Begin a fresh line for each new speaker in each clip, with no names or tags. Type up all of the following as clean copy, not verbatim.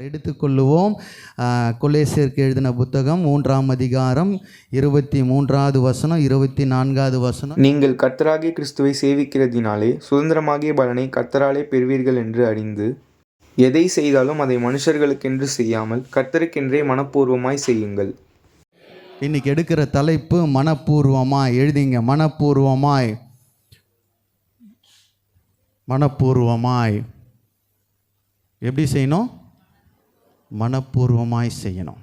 எடுத்துக்கொள்ளுவோம். கொலேசியருக்கு எழுதின புத்தகம் 3ஆம் அதிகாரம் 23வது வசனம் 24வது வசனம்.
நீங்கள் கர்த்தராகிய கிறிஸ்துவை சேவிக்கிறதினாலே சுதந்திரமாகிய பலனை கர்த்தராலே பெறுவீர்கள் என்று அறிந்து எதை செய்தாலும் அதை மனுஷர்களுக்கென்று செய்யாமல் கர்த்தருக்கென்றே மனப்பூர்வமாய் செய்யுங்கள்.
இன்னைக்கு எடுக்கிற தலைப்பு மனப்பூர்வமாய். எழுதிங்க, மனப்பூர்வமாய். மனப்பூர்வமாய் எப்படி செய்யணும்? மனப்பூர்வமாய் செய்யணும்.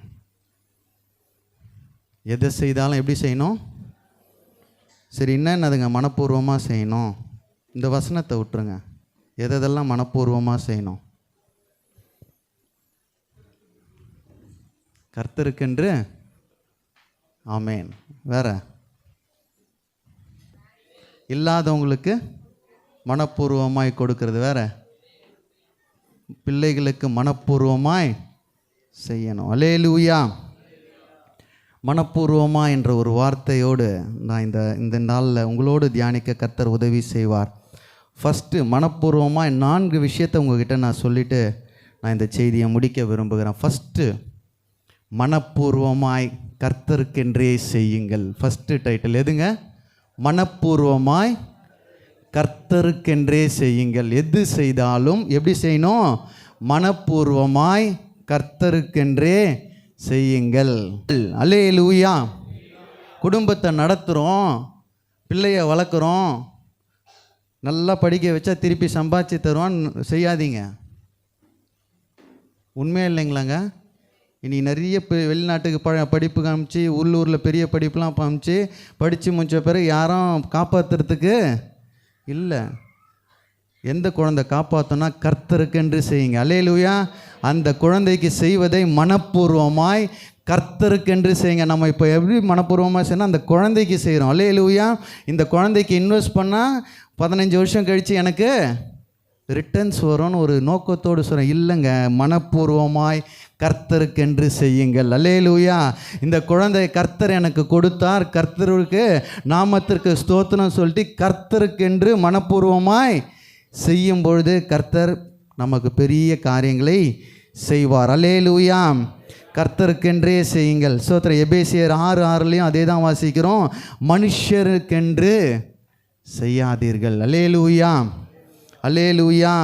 எதை செய்தாலும் எப்படி செய்யணும்? சரி, என்னதுங்க மனப்பூர்வமாக செய்யணும்? இந்த வசனத்தை விட்டுருங்க. எதெல்லாம் மனப்பூர்வமாக செய்யணும்? கர்த்தருக்கென்று. ஆமேன். வேற இல்லாதவங்களுக்கு மனப்பூர்வமாய் கொடுக்கறது வேற. பிள்ளைகளுக்கு மனப்பூர்வமாய் செய்யணும். அல்லேலூயா. மனப்பூர்வமா என்ற ஒரு வார்த்தையோடு நான் இந்த நாளில் உங்களோடு தியானிக்க கர்த்தர் உதவி செய்வார். ஃபஸ்ட்டு மனப்பூர்வமாய் 4 விஷயத்தை உங்ககிட்ட நான் சொல்லிவிட்டு நான் இந்த செய்தியை முடிக்க விரும்புகிறேன். ஃபஸ்ட்டு, மனப்பூர்வமாய் கர்த்தருக்கென்றே செய்யுங்கள். ஃபஸ்ட்டு டைட்டில் எதுங்க? மனப்பூர்வமாய் கர்த்தருக்கென்றே செய்யுங்கள். எது செய்தாலும் எப்படி செய்யணும்? மனப்பூர்வமாய் கர்த்தருக்கென்றே செய்யுங்கள். அல்லேலூயா. குடும்பத்தை நடத்துகிறோம், பிள்ளைய வளர்க்குறோம், நல்லா படிக்க வச்சா திருப்பி சம்பாதிச்சு தருவான்னு செய்யாதீங்க. உண்மையாக இல்லைங்களாங்க? இனி நிறைய வெளிநாட்டுக்கு படிப்புக்கு அனுப்பிச்சு, உள்ளூரில் பெரிய படிப்புலாம் அனுப்பிச்சு படித்து முடிச்ச பிறகு யாரும் காப்பாற்றுறதுக்கு இல்லை. எந்த குழந்தை காப்பாற்றோன்னா கர்த்தருக்கென்று செய்யுங்க. அல்லேலூயா. அந்த குழந்தைக்கு செய்வதை மனப்பூர்வமாய் கர்த்தருக்கென்று செய்யுங்க. நம்ம இப்போ எப்படி மனப்பூர்வமாக செய்யணும்? அந்த குழந்தைக்கு செய்கிறோம். அல்லேலூயா. இந்த குழந்தைக்கு இன்வெஸ்ட் பண்ணால் 15 வருஷம் கழித்து எனக்கு ரிட்டர்ன்ஸ் வரும்னு ஒரு நோக்கத்தோடு சொல்கிறேன். இல்லைங்க, மனப்பூர்வமாய் கர்த்தருக்கென்று செய்யுங்கள். அல்லேலூயா. இந்த குழந்தை கர்த்தர் எனக்கு கொடுத்தார், கர்த்தருக்கு நாமத்திற்கு ஸ்தோத்திரம் சொல்லிட்டு கர்த்தருக்கென்று மனப்பூர்வமாய் செய்யும் பொழுது கர்த்தர் நமக்கு பெரிய காரியங்களை செய்வார். அல்லேலூயா. கர்த்தருக்கென்றே செய்யுங்கள். ஸ்தோத்திரம். எபேசியர் 6:6 அதே தான் வாசிக்கிறோம். மனுஷருக்கென்று செய்யாதீர்கள். அல்லேலூயா. அல்லேலூயா.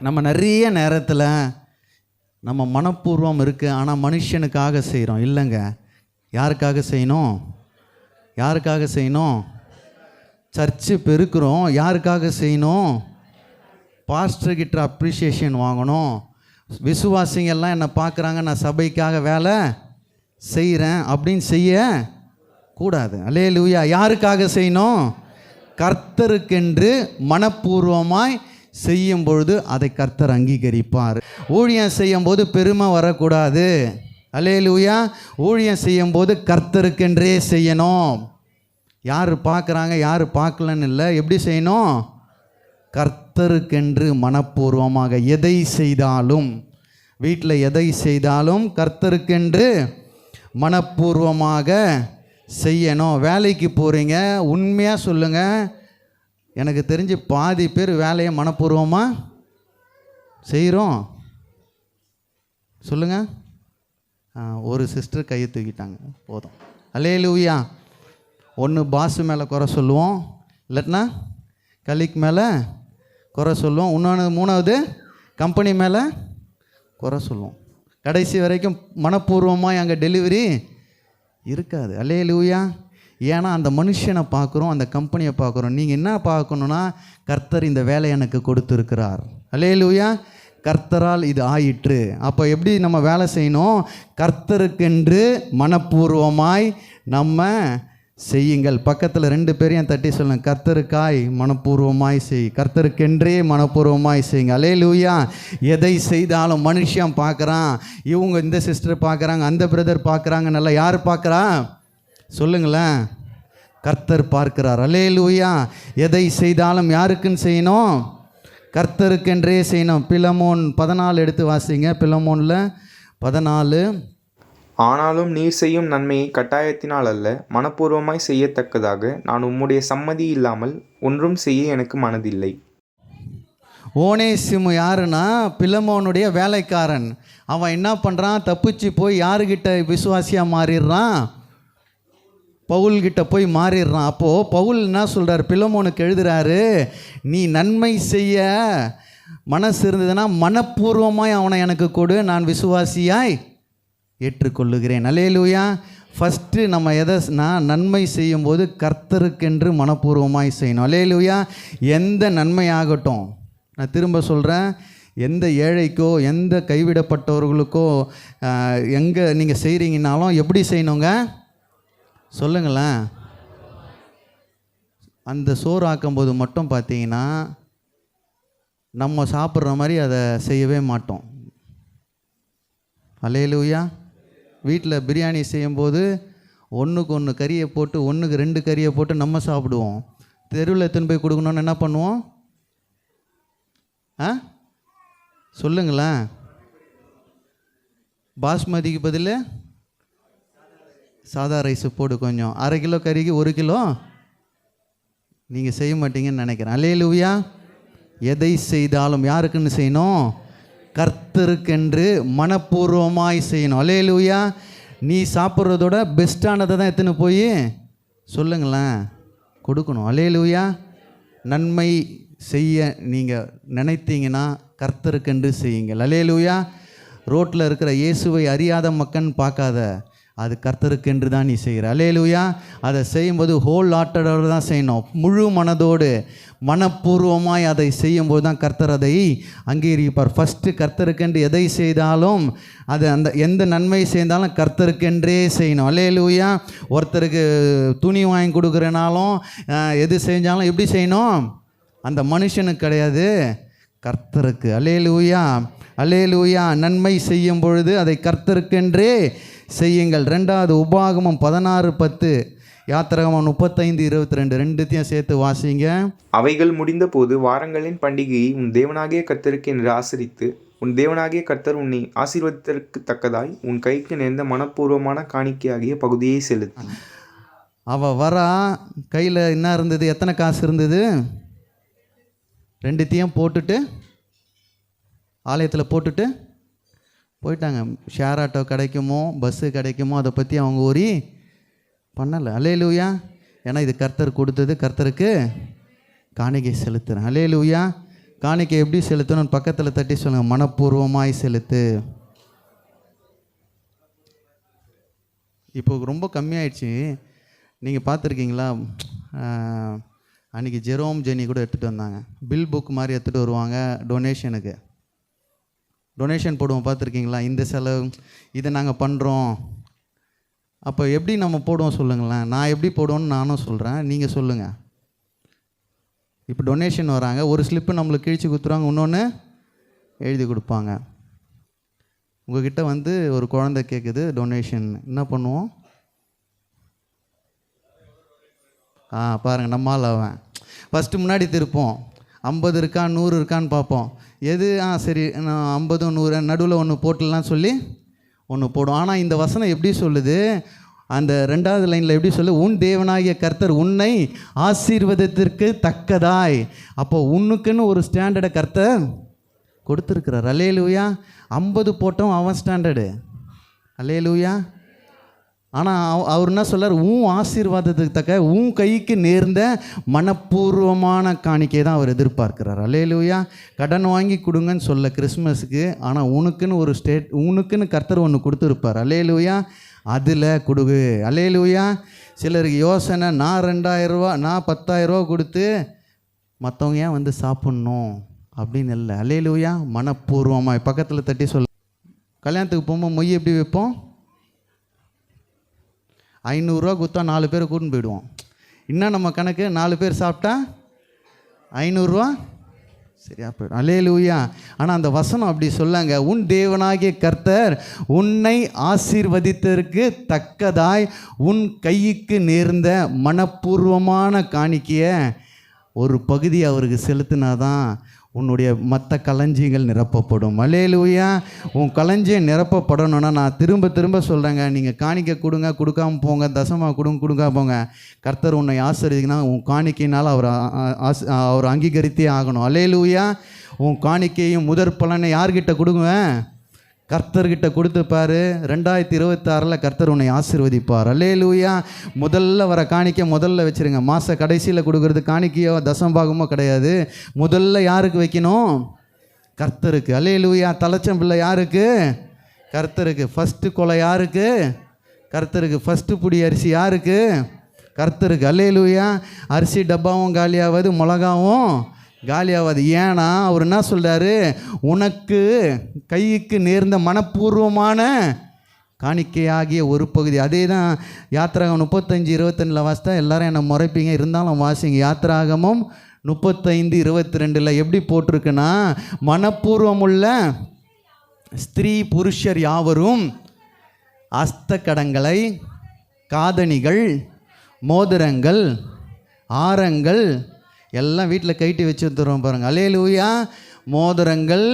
நம்ம நிறைய நேரத்தில் நம்ம மனப்பூர்வம் இருக்குது, ஆனால் மனுஷனுக்காக செய்கிறோம். இல்லைங்க, யாருக்காக செய்யணும்? யாருக்காக செய்யணும்? சர்ச்சு பெருக்கிறோம், யாருக்காக செய்யணும்? பாஸ்டர்கிட்ட அப்ரிஷியேஷன் வாங்கணும். விசுவாசிங்கெல்லாம் என்னை பார்க்குறாங்க, நான் சபைக்காக வேலை செய்கிறேன் அப்படின்னு செய்யக்கூடாது. அல்லேலூயா. யாருக்காக செய்யணும்? கர்த்தருக்கென்று மனப்பூர்வமாய் செய்யும் பொழுது அதை கர்த்தர் அங்கீகரிப்பார். ஊழியம் செய்யும் போது பெருமை வரக்கூடாது. அல்லேலூயா. ஊழியம் செய்யும் போது கர்த்தருக்கென்றே செய்யணும். யார் பார்க்குறாங்க யார் பார்க்கலன்னு இல்லை. எப்படி செய்யணும்? கர்த்தருக்கென்று மனப்பூர்வமாக எதை செய்தாலும், வீட்டில் எதை செய்தாலும் கர்த்தருக்கென்று மனப்பூர்வமாக செய்யணும். வேலைக்கு போகிறீங்க, உண்மையாக சொல்லுங்கள். எனக்கு தெரிஞ்சு பாதி பேர் வேலையை மனப்பூர்வமாக செய்கிறோம். சொல்லுங்கள். ஒரு சிஸ்டர் கையை தூக்கிட்டாங்க, போதும். அல்லேலூயா. ஒன்று பாஸ் மேலே குறை சொல்லுவோம், இல்லைன்னா கலிக்கு மேலே குறை சொல்லுவோம், இன்னொன்று 3வது கம்பெனி மேலே குறை சொல்லுவோம். கடைசி வரைக்கும் மனப்பூர்வமாக அங்கே டெலிவரி இருக்காது. அல்லேலூயா. ஏன்னா அந்த மனுஷனை பார்க்குறோம், அந்த கம்பெனியை பார்க்குறோம். நீங்கள் என்ன பார்க்கணுன்னா, கர்த்தர் இந்த வேலை எனக்கு கொடுத்துருக்கிறார். அல்லேலூயா. கர்த்தரால் இது ஆயிற்று. அப்போ எப்படி நம்ம வேலை செய்யணும்? கர்த்தருக்கென்று மனப்பூர்வமாய் நம்ம செய்யுங்கள். பக்கத்தில் 2 பேரையும் தட்டி சொல்லுங்கள், கர்த்தருக்காய் மனப்பூர்வமாய் செய், கர்த்தருக்கென்றே மனப்பூர்வமாய் செய்யுங்க. அல்லேலூயா. எதை செய்தாலும் மனுஷன் பார்க்குறான், இவங்க இந்த சிஸ்டர் பார்க்குறாங்க, அந்த பிரதர் பார்க்குறாங்க, நல்லா யார் பார்க்குறா சொல்லுங்களேன்? கர்த்தர் பார்க்கிறார். அல்லேலூயா. எதை செய்தாலும் யாருக்குன்னு செய்யணும்? கர்த்தருக்கென்றே செய்யணும். பிலமோன் 14 எடுத்து வாசிங்க. பிலமோனில் 14.
ஆனாலும் நீர் செய்யும் நன்மையை கட்டாயத்தினால் அல்ல, மனப்பூர்வமாய் செய்யத்தக்கதாக நான் உம்முடைய சம்மதி இல்லாமல் ஒன்றும் செய்ய எனக்கு மனதில்லை.
ஓனேசிமு யாருன்னா பிலமோனுடைய வேலைக்காரன். அவன் என்ன பண்ணுறான், தப்பிச்சு போய் யாருக்கிட்ட விசுவாசியாக மாறிடுறான், பவுல்கிட்ட போய் மாறிடுறான். அப்போது பவுல் என்ன சொல்கிறார், பிலமோனுக்கு எழுதுகிறாரு, நீ நன்மை செய்ய மனசு இருந்ததுன்னா மனப்பூர்வமாய் அவனை எனக்கு கொடு, நான் விசுவாசியாய் ஏற்றுக்கொள்ளுகிறேன். அல்லேலூயா. ஃபஸ்ட்டு நம்ம நான் நன்மை செய்யும்போது கர்த்தருக்கென்று மனப்பூர்வமாய் செய்யணும். அல்லேலூயா. எந்த நன்மையாகட்டும், நான் திரும்ப சொல்கிறேன், எந்த ஏழைக்கோ எந்த கைவிடப்பட்டவர்களுக்கோ எங்கே நீங்கள் செய்கிறீங்கனாலும் எப்படி செய்யணுங்க சொல்லுங்களேன். அந்த சோறு ஆக்கும்போது மட்டும் பார்த்தீங்கன்னா நம்ம சாப்பிட்ற மாதிரி அதை செய்யவே மாட்டோம். அல்லேலூயா. வீட்டில் பிரியாணி செய்யும்போது ஒன்றுக்கு ஒன்று கறியை போட்டு, ஒன்றுக்கு 2 கறியை போட்டு நம்ம சாப்பிடுவோம். தெருவில் எடுத்துன்னு போய் கொடுக்கணுன்னு என்ன பண்ணுவோம்? சொல்லுங்களேன். பாஸ்மதிக்கு பதில் சாதா ரைஸு போடு, கொஞ்சம் 1/2 கிலோ கறிக்கு 1 கிலோ நீங்கள் செய்ய மாட்டீங்கன்னு நினைக்கிறேன். அல்லேலூயா. எதை செய்தாலும் யாருக்குன்னு செய்யணும்? கர்த்தருக்கென்று மனப்பூர்வமாய் செய்யணும். அல்லேலூயா. நீ சாப்பிட்றதோட பெஸ்ட்டானதை தான் எடுத்துன்னு போய் சொல்லுங்களேன் கொடுக்கணும். அல்லேலூயா. நன்மை செய்ய நீங்கள் நினைத்தீங்கன்னா கர்த்தருக்கென்று செய்யுங்கள். அல்லேலூயா. ரோட்டில் இருக்கிற இயேசுவை அறியாத மக்கள்னு பார்க்காத, அது கர்த்தருக்கென்று தான் நீ செய்கிற. அல்லேலூயா. அதை செய்யும்போது ஹோல் ஹார்ட்டடோடு தான் செய்யணும், முழு மனதோடு மனப்பூர்வமாய் அதை செய்யும்போது தான் கர்த்தர் அதை அங்கீகரிப்பார். ஃபஸ்ட்டு கர்த்தருக்கென்று எதை செய்தாலும் அது எந்த நன்மை செய்தாலும் கர்த்தருக்கென்றே செய்யணும். அல்லேலூயா. ஒருத்தருக்கு துணி வாங்கி கொடுக்குறனாலும் எது செஞ்சாலும் எப்படி செய்யணும்? அந்த மனுஷனுக்கு கிடையாது, கர்த்தருக்கு. அல்லேலூயா. அல்லேலூயா. நன்மை செய்யும் பொழுது அதை கர்த்தருக்கென்றே செய்யுங்கள். 2வது உபாகமம் 16:10, யாத்திராகமம் 35:22, ரெண்டுத்தையும் சேர்த்து வாசிங்க.
அவைகள் முடிந்த போது வாரங்களின் பண்டிகையை உன் தேவனாகிய கர்த்தருக்கு என்று ஆசரித்து, உன் தேவனாகிய கர்த்தர் உன்னை ஆசீர்வதித்தற்கு தக்கதாய் உன் கைக்கு நேர்ந்த மனப்பூர்வமான காணிக்கையாகிய பகுதியை செலுத்து.
அவள் வரா, கையில் என்ன இருந்தது? எத்தனை காசு இருந்தது? 2த்தையும் போட்டுட்டு ஆலயத்தில் போட்டுட்டு போயிட்டாங்க. ஷேர் ஆட்டோ கிடைக்குமோ பஸ்ஸு கிடைக்குமோ அதை பற்றி அவங்க ஒரு பண்ணலை. அல்லேலூயா. ஏன்னா இது கர்த்தர் கொடுத்தது, கர்த்தருக்கு காணிக்கை செலுத்துகிறேன். அல்லேலூயா. காணிக்கை எப்படி செலுத்தணும்னு பக்கத்தில் தட்டி சொல்லுங்கள், மனப்பூர்வமாய் செலுத்து. இப்போ ரொம்ப கம்மியாயிடுச்சு. நீங்கள் பார்த்துருக்கீங்களா? அன்றைக்கி ஜெரோம் ஜெனி கூட எடுத்துகிட்டு வந்தாங்க. பில் புக் மாதிரி எடுத்துகிட்டு வருவாங்க டொனேஷனுக்கு. டொனேஷன் போடுவோம், பார்த்துருக்கீங்களா? இந்த செலவு இதை நாங்கள் பண்ணுறோம். அப்போ எப்படி நம்ம போடுவோம் சொல்லுங்களேன். நான் எப்படி போடுவோன்னு நானும் சொல்கிறேன், நீங்கள் சொல்லுங்கள். இப்போ டொனேஷன் வராங்க, ஒரு ஸ்லிப்பு நம்மளுக்கு கிழிச்சு கொடுத்துருவாங்க, இன்னொன்று எழுதி கொடுப்பாங்க. உங்கள்கிட்ட வந்து ஒரு குழந்தை கேட்குது டொனேஷன், என்ன பண்ணுவோம்? பாருங்கள், நம்மால் அவன் ஃபஸ்ட்டு முன்னாடி திருப்போம், 50 இருக்கா 100 இருக்கான்னு பார்ப்போம். எது சரி, நான் 50 100 நடுவில் ஒன்று போட்டுடலாம் சொல்லி ஒன்று போடும். ஆனால் இந்த வசனம் எப்படி சொல்லுது? அந்த 2வது லைனில் எப்படி சொல்லு? உன் தேவனாகிய கர்த்தர் உன்னை ஆசீர்வாதத்திற்கு தக்கதாய். அப்போ உன்னுக்குன்னு ஒரு ஸ்டாண்டர்டை கர்த்தர் கொடுத்துருக்கிறார். அல்லேலூயா. 50 போட்டோம் அவன் ஸ்டாண்டர்டு. அல்லேலூயா. ஆனால் அவர் என்ன சொல்கிறார்? உன் ஆசீர்வாதத்துக்கு தக்க உன் கைக்கு நேர்ந்த மனப்பூர்வமான காணிக்கை தான் அவர் எதிர்பார்க்கிறார். அல்லேலூயா. கடன் வாங்கி கொடுங்கன்னு சொல்ல கிறிஸ்மஸுக்கு, ஆனால் உனக்குன்னு ஒரு உனக்குன்னு கர்த்தர் ஒன்று கொடுத்துருப்பார். அல்லேலூயா. அதில் கொடுகு. அல்லேலூயா. சிலருக்கு யோசனை, நான் 2000 ரூபா, நான் 10,000 ரூபா கொடுத்து மற்றவங்க ஏன் வந்து சாப்பிட்ணும் அப்படின்னு இல்லை. அல்லேலூயா. மனப்பூர்வமாக பக்கத்தில் தட்டி சொல்ல. கல்யாணத்துக்கு போகும்போது மொய் எப்படி வைப்போம்? 500 ரூபா கொடுத்தா 4 பேரை கூட்டின்னு போயிடுவோம். இன்னும் நம்ம கணக்கு 4 பேர் சாப்பிட்டா 500 ரூபா சரியா போயிடும். அல்லேலூயா. ஆனால் அந்த வசனம் அப்படி சொல்லாங்க, உன் தேவனாகிய கர்த்தர் உன்னை ஆசீர்வதித்ததற்கு தக்கதாய் உன் கைக்கு நேர்ந்த மனப்பூர்வமான காணிக்கையை ஒரு பகுதி அவருக்கு செலுத்தினாதான் உன்னுடைய மற்ற களஞ்சியங்கள் நிரப்பப்படும். அல்லேலூயா. உன் களஞ்சியம் நிரப்பப்படணும்னா, நான் திரும்ப திரும்ப சொல்கிறேங்க, நீங்கள் காணிக்கை கொடுங்க, கொடுக்காமல் போங்க, தசமாக கொடுக்காம போங்க, கர்த்தர் உன்னை ஆசீர்வதிக்கனா உன் காணிக்கையினால் அவர் அங்கீகரித்தே ஆகணும். அல்லேலூயா. உன் காணிக்கையும் முதற் பலனை யார்கிட்ட கொடுங்குவேன்? கர்த்தர்கிட்ட கொடுத்துப்பாரு. 2026 கர்த்தர் உன்னை ஆசீர்வதிப்பார். அல்லேலூயா. முதல்ல வர காணிக்கை முதல்ல வச்சுருங்க. மாத கடைசியில் கொடுக்கறது காணிக்கையோ தசம்பாகமோ கிடையாது. முதல்ல யாருக்கு வைக்கணும்? கர்த்தருக்கு. அல்லேலூயா. தலைச்சம் பிள்ளை யாருக்கு? கர்த்தருக்கு. ஃபஸ்ட்டு கொலை யாருக்கு? கர்த்தருக்கு. ஃபஸ்ட்டு புடி அரிசி யாருக்கு? கர்த்தருக்கு. அல்லேலூயா. அரிசி டப்பாவும் காலியாகாது, மிளகாவும் காலியாகாது. ஏன்னா அவர் என்ன சொல்கிறாரு? உனக்கு கைக்கு நேர்ந்த மனப்பூர்வமான காணிக்கையாகிய ஒரு பகுதி. அதே தான் யாத்திராகம் 35:22 வாசித்தா எல்லாரும் என்னை முறைப்பீங்க, இருந்தாலும் வாசிங்க. யாத்திராகமும் 35:22 எப்படி போட்டிருக்குன்னா, மனப்பூர்வமுள்ள ஸ்திரீ புருஷர் யாவரும் அஸ்தக்கடங்களை, காதணிகள், மோதிரங்கள், ஆரங்கள் எல்லாம் வீட்டில் கைட்டி வச்சு வந்துடுவோம் பாருங்கள். அல்லேலூயா. மோதிரங்கள்,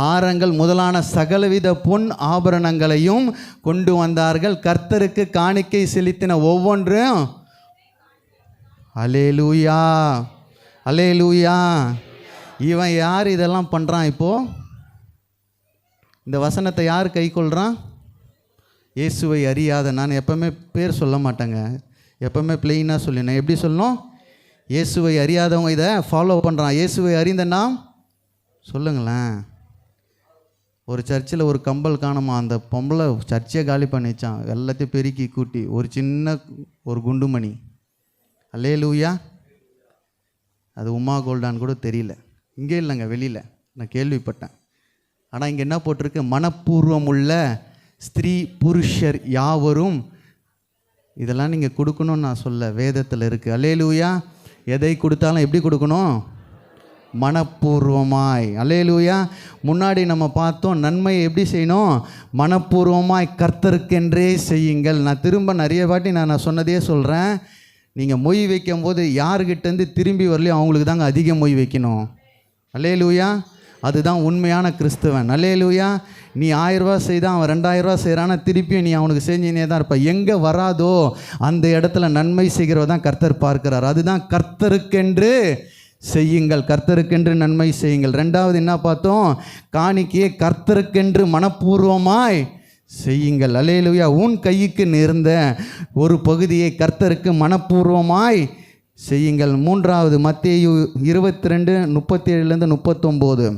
ஆரங்கள் முதலான சகலவித பொன் ஆபரணங்களையும் கொண்டு வந்தார்கள். கர்த்தருக்கு காணிக்கை செலுத்தின ஒவ்வொன்றும். அல்லேலூயா. அல்லேலூயா. இவன் யார் இதெல்லாம் பண்ணுறான்? இப்போது இந்த வசனத்தை யார் கை கொள்கிறான்? இயேசுவை அறியாத. நான் எப்போவுமே பேர் சொல்ல மாட்டேங்க, எப்போவுமே பிளெயினாக சொல்லினேன். எப்படி சொல்லணும்? இயேசுவை அறியாதவங்க இதை ஃபாலோ பண்ணுறான். இயேசுவை அறிந்தனா சொல்லுங்களேன். ஒரு சர்ச்சில் ஒரு கம்பல் காணுமா, அந்த பொம்பளை சர்ச்சையை காலி பண்ணிச்சான், எல்லாத்தையும் பெருக்கி கூட்டி. ஒரு சின்ன ஒரு குண்டுமணி. அல்லேலூயா. அது உமா கோல்டான்னு கூட தெரியல. இங்கே இல்லைங்க, வெளியில் நான் கேள்விப்பட்டேன். ஆனால் இங்கே என்ன போட்டிருக்கு? மனப்பூர்வமுள்ள ஸ்திரீ புருஷர் யாவரும். இதெல்லாம் நீங்கள் கொடுக்கணும்னு நான் சொல்ல, வேதத்தில் இருக்குது. அல்லேலூயா. எதை கொடுத்தாலும் எப்படி கொடுக்கணும்? மனப்பூர்வமாய். அல்லேலூயா. முன்னாடி நம்ம பார்த்தோம், நன்மையை எப்படி செய்யணும்? மனப்பூர்வமாய் கர்த்தருக்கென்றே செய்யுங்கள். நான் திரும்ப நிறைய வாட்டி நான் சொன்னதே சொல்கிறேன். நீங்கள் மொய் வைக்கும் போது யாருக்கிட்டேருந்து திரும்பி வரலையோ அவங்களுக்கு தாங்க அதிகம் மொய் வைக்கணும். அல்லேலூயா. அதுதான் உண்மையான கிறிஸ்தவன். அல்லேலூயா. நீ 1000 ரூபா செய்தால் அவன் 2000 ரூபா செய்கிறான்னா திருப்பியும் நீ அவனுக்கு செஞ்சுனே தான் இருப்ப. எங்கே வராதோ அந்த இடத்துல நன்மை செய்கிறவ தான் கர்த்தர் பார்க்கிறார். அதுதான் கர்த்தருக்கென்று செய்யுங்கள், கர்த்தருக்கென்று நன்மை செய்யுங்கள். 2வது என்ன பார்த்தோம்? காணிக்கையை கர்த்தருக்கென்று மனப்பூர்வமாய் செய்யுங்கள். அல்லேலூயா. உன் கைக்கு நேர்ந்த ஒரு பகுதியை கர்த்தருக்கு மனப்பூர்வமாய் செய்யுங்கள். 3வது மத்தேயு 22:37-39.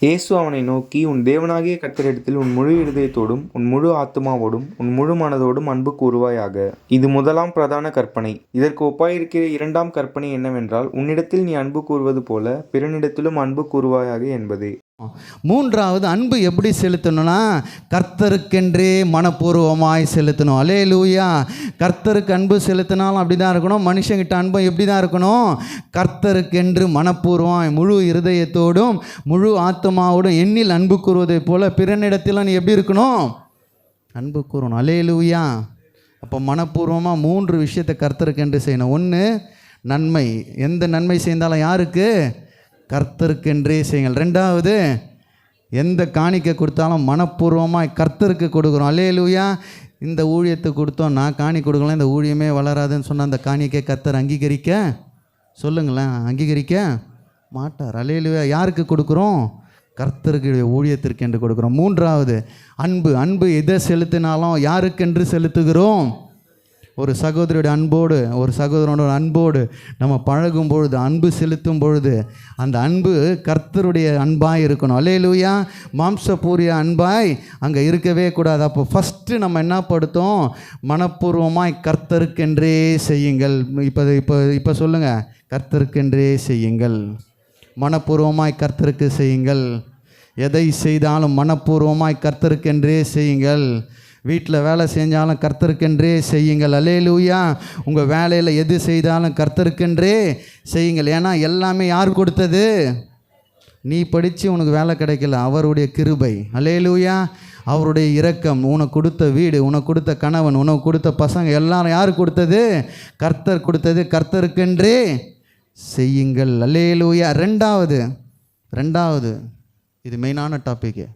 இயேசு அவனை நோக்கி, உன் தேவனாகிய கர்த்தரிடத்தில் உன் முழு இருதயத்தோடும் உன் முழு ஆத்துமாவோடும் உன் முழு மனதோடும் அன்பு கூறுவாயாக. இது முதலாம் பிரதான கற்பனை. இதற்கு ஒப்பாயிருக்கிற 2ஆம் கற்பனை என்னவென்றால், உன்னிடத்தில் நீ அன்பு கூறுவது போல பிறனிடத்திலும் அன்பு கூறுவாயாக என்பதே.
3வது அன்பு எப்படி செலுத்தணும்னா, கர்த்தருக்கென்றே மனப்பூர்வமாய் செலுத்தணும். அல்லேலூயா. கர்த்தருக்கு அன்பு செலுத்தினாலும் அப்படி தான் இருக்கணும். மனுஷங்கிட்ட அன்பு எப்படி தான் இருக்கணும்? கர்த்தருக்கென்று மனப்பூர்வமாய் முழு இருதயத்தோடும் முழு ஆத்மாவோடும் எண்ணில் அன்பு கூறுவதை போல பிறனிடத்தில் நீ எப்படி இருக்கணும்? அன்பு கூறணும். அல்லேலூயா. அப்போ மனப்பூர்வமாக 3 விஷயத்தை கர்த்தருக்கென்று செய்யணும். 1, நன்மை. எந்த நன்மை செய்தாலும் யாருக்கு? கர்த்தருக்கென்றே செய்யுங்கள். 2வது, எந்த காணிக்கை கொடுத்தாலும் மனப்பூர்வமாய் கர்த்தருக்கு கொடுக்குறோம். அல்லேலூயா. இந்த ஊழியத்தை கொடுத்தோம், நான் காணி கொடுக்கலாம், இந்த ஊழியமே வளராதுன்னு சொன்ன அந்த காணிக்கை கர்த்தர் அங்கீகரிக்க சொல்லுங்களேன், அங்கீகரிக்க மாட்டார். அல்லேலூயா. யாருக்கு கொடுக்குறோம்? கர்த்தருக்கு ஊழியத்திற்கு என்று கொடுக்குறோம். 3வது அன்பு. அன்பு எதை செலுத்தினாலும் யாருக்கென்று செலுத்துகிறோம்? ஒரு சகோதரியோட அன்போடு, ஒரு சகோதரனோட அன்போடு நம்ம பழகும் பொழுது, அன்பு செலுத்தும் பொழுது அந்த அன்பு கர்த்தருடைய அன்பாய் இருக்கணும். அல்லேலூயா. மாம்சபூரிய அன்பாய் அங்கே இருக்கவே கூடாது. அப்போ ஃபஸ்ட்டு நம்ம என்ன படுத்தோம்? மனப்பூர்வமாய் கர்த்தருக்கென்றே செய்யுங்கள். இப்போ சொல்லுங்கள், கர்த்தருக்கென்றே செய்யுங்கள். மனப்பூர்வமாய் கர்த்தருக்கு செய்யுங்கள். எதை செய்தாலும் மனப்பூர்வமாய் கர்த்தருக்கென்றே செய்யுங்கள். வீட்டில் வேலை செஞ்சாலும் கர்த்தருக்கென்றே செய்யுங்கள். அல்லேலூயா. உங்கள் வேலையில் எது செய்தாலும் கர்த்தருக்கென்றே செய்யுங்கள். ஏன்னா எல்லாமே யார் கொடுத்தது? நீ படித்து உனக்கு வேலை கிடைக்கல, அவருடைய கிருபை. அல்லேலூயா. அவருடைய இரக்கம். உனக்கு கொடுத்த வீடு, உனக்கு கொடுத்த கணவன், உனக்கு கொடுத்த பசங்க எல்லாரும் யார் கொடுத்தது? கர்த்தர் கொடுத்தது. கர்த்தருக்கென்றே செய்யுங்கள். அல்லேலூயா. 2வது இது மெயினான டாப்பிக்கு.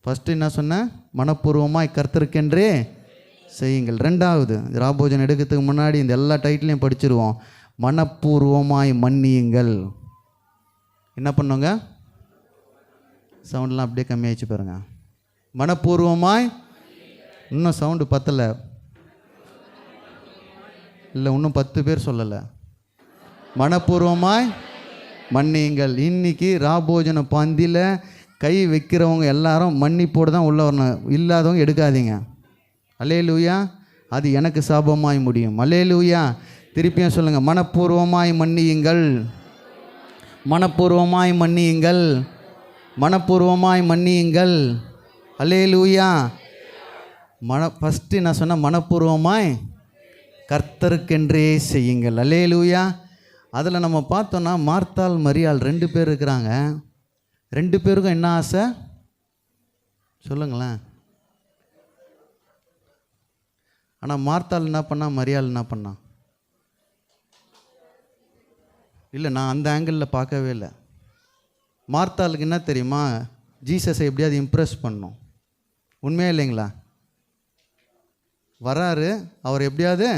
ஃபஸ்ட்டு என்ன சொன்னேன்? மனப்பூர்வமாய் கர்த்தருக்கென்றே செய்யுங்கள். 2வது, ராபோஜன் எடுக்கிறதுக்கு முன்னாடி இந்த எல்லா டைட்டிலையும் படிச்சிருவோம். மனப்பூர்வமாய் மன்னியுங்கள். என்ன பண்ணுங்க? சவுண்டெலாம் அப்படியே கம்மியாகிடுச்சு பாருங்க. மனப்பூர்வமாய், இன்னும் சவுண்டு பத்தலை, இல்லை இன்னும் 10 பேர் சொல்லலை. மனப்பூர்வமாய் மன்னியுங்கள். இன்னைக்கு ராபோஜன பந்தியில் கை வைக்கிறவங்க எல்லாரும் மன்னிப்போடு தான் உள்ள வரணும். இல்லாதவங்க எடுக்காதீங்க. அல்லேலூயா. அது எனக்கு சாபமாய் முடியும். அல்லேலூயா. திருப்பியும் சொல்லுங்கள், மனப்பூர்வமாய் மன்னியுங்கள், மனப்பூர்வமாய் மன்னியுங்கள், மனப்பூர்வமாய் மன்னியுங்கள். அல்லேலூயா. ஃபஸ்ட்டு நான் சொன்ன மனப்பூர்வமாய் கர்த்தருக்கென்றே செய்யுங்கள். அல்லேலூயா. அதில் நம்ம பார்த்தோன்னா மார்த்தாள் மரியாள் 2 பேர் இருக்கிறாங்க. 2 பேருக்கும் என்ன ஆசை சொல்லுங்களேன். ஆனால் மார்த்தாள் என்ன பண்ணா, மரியாள் என்ன பண்ணா? இல்லை, நான் அந்த ஆங்கிளில் பார்க்கவே இல்லை. மார்த்தாளுக்கு என்ன தெரியுமா, ஜீசஸை எப்படியாவது இம்ப்ரெஸ் பண்ணணும். உண்மையா இல்லைங்களா? வராரு, அவர் எப்படியாவது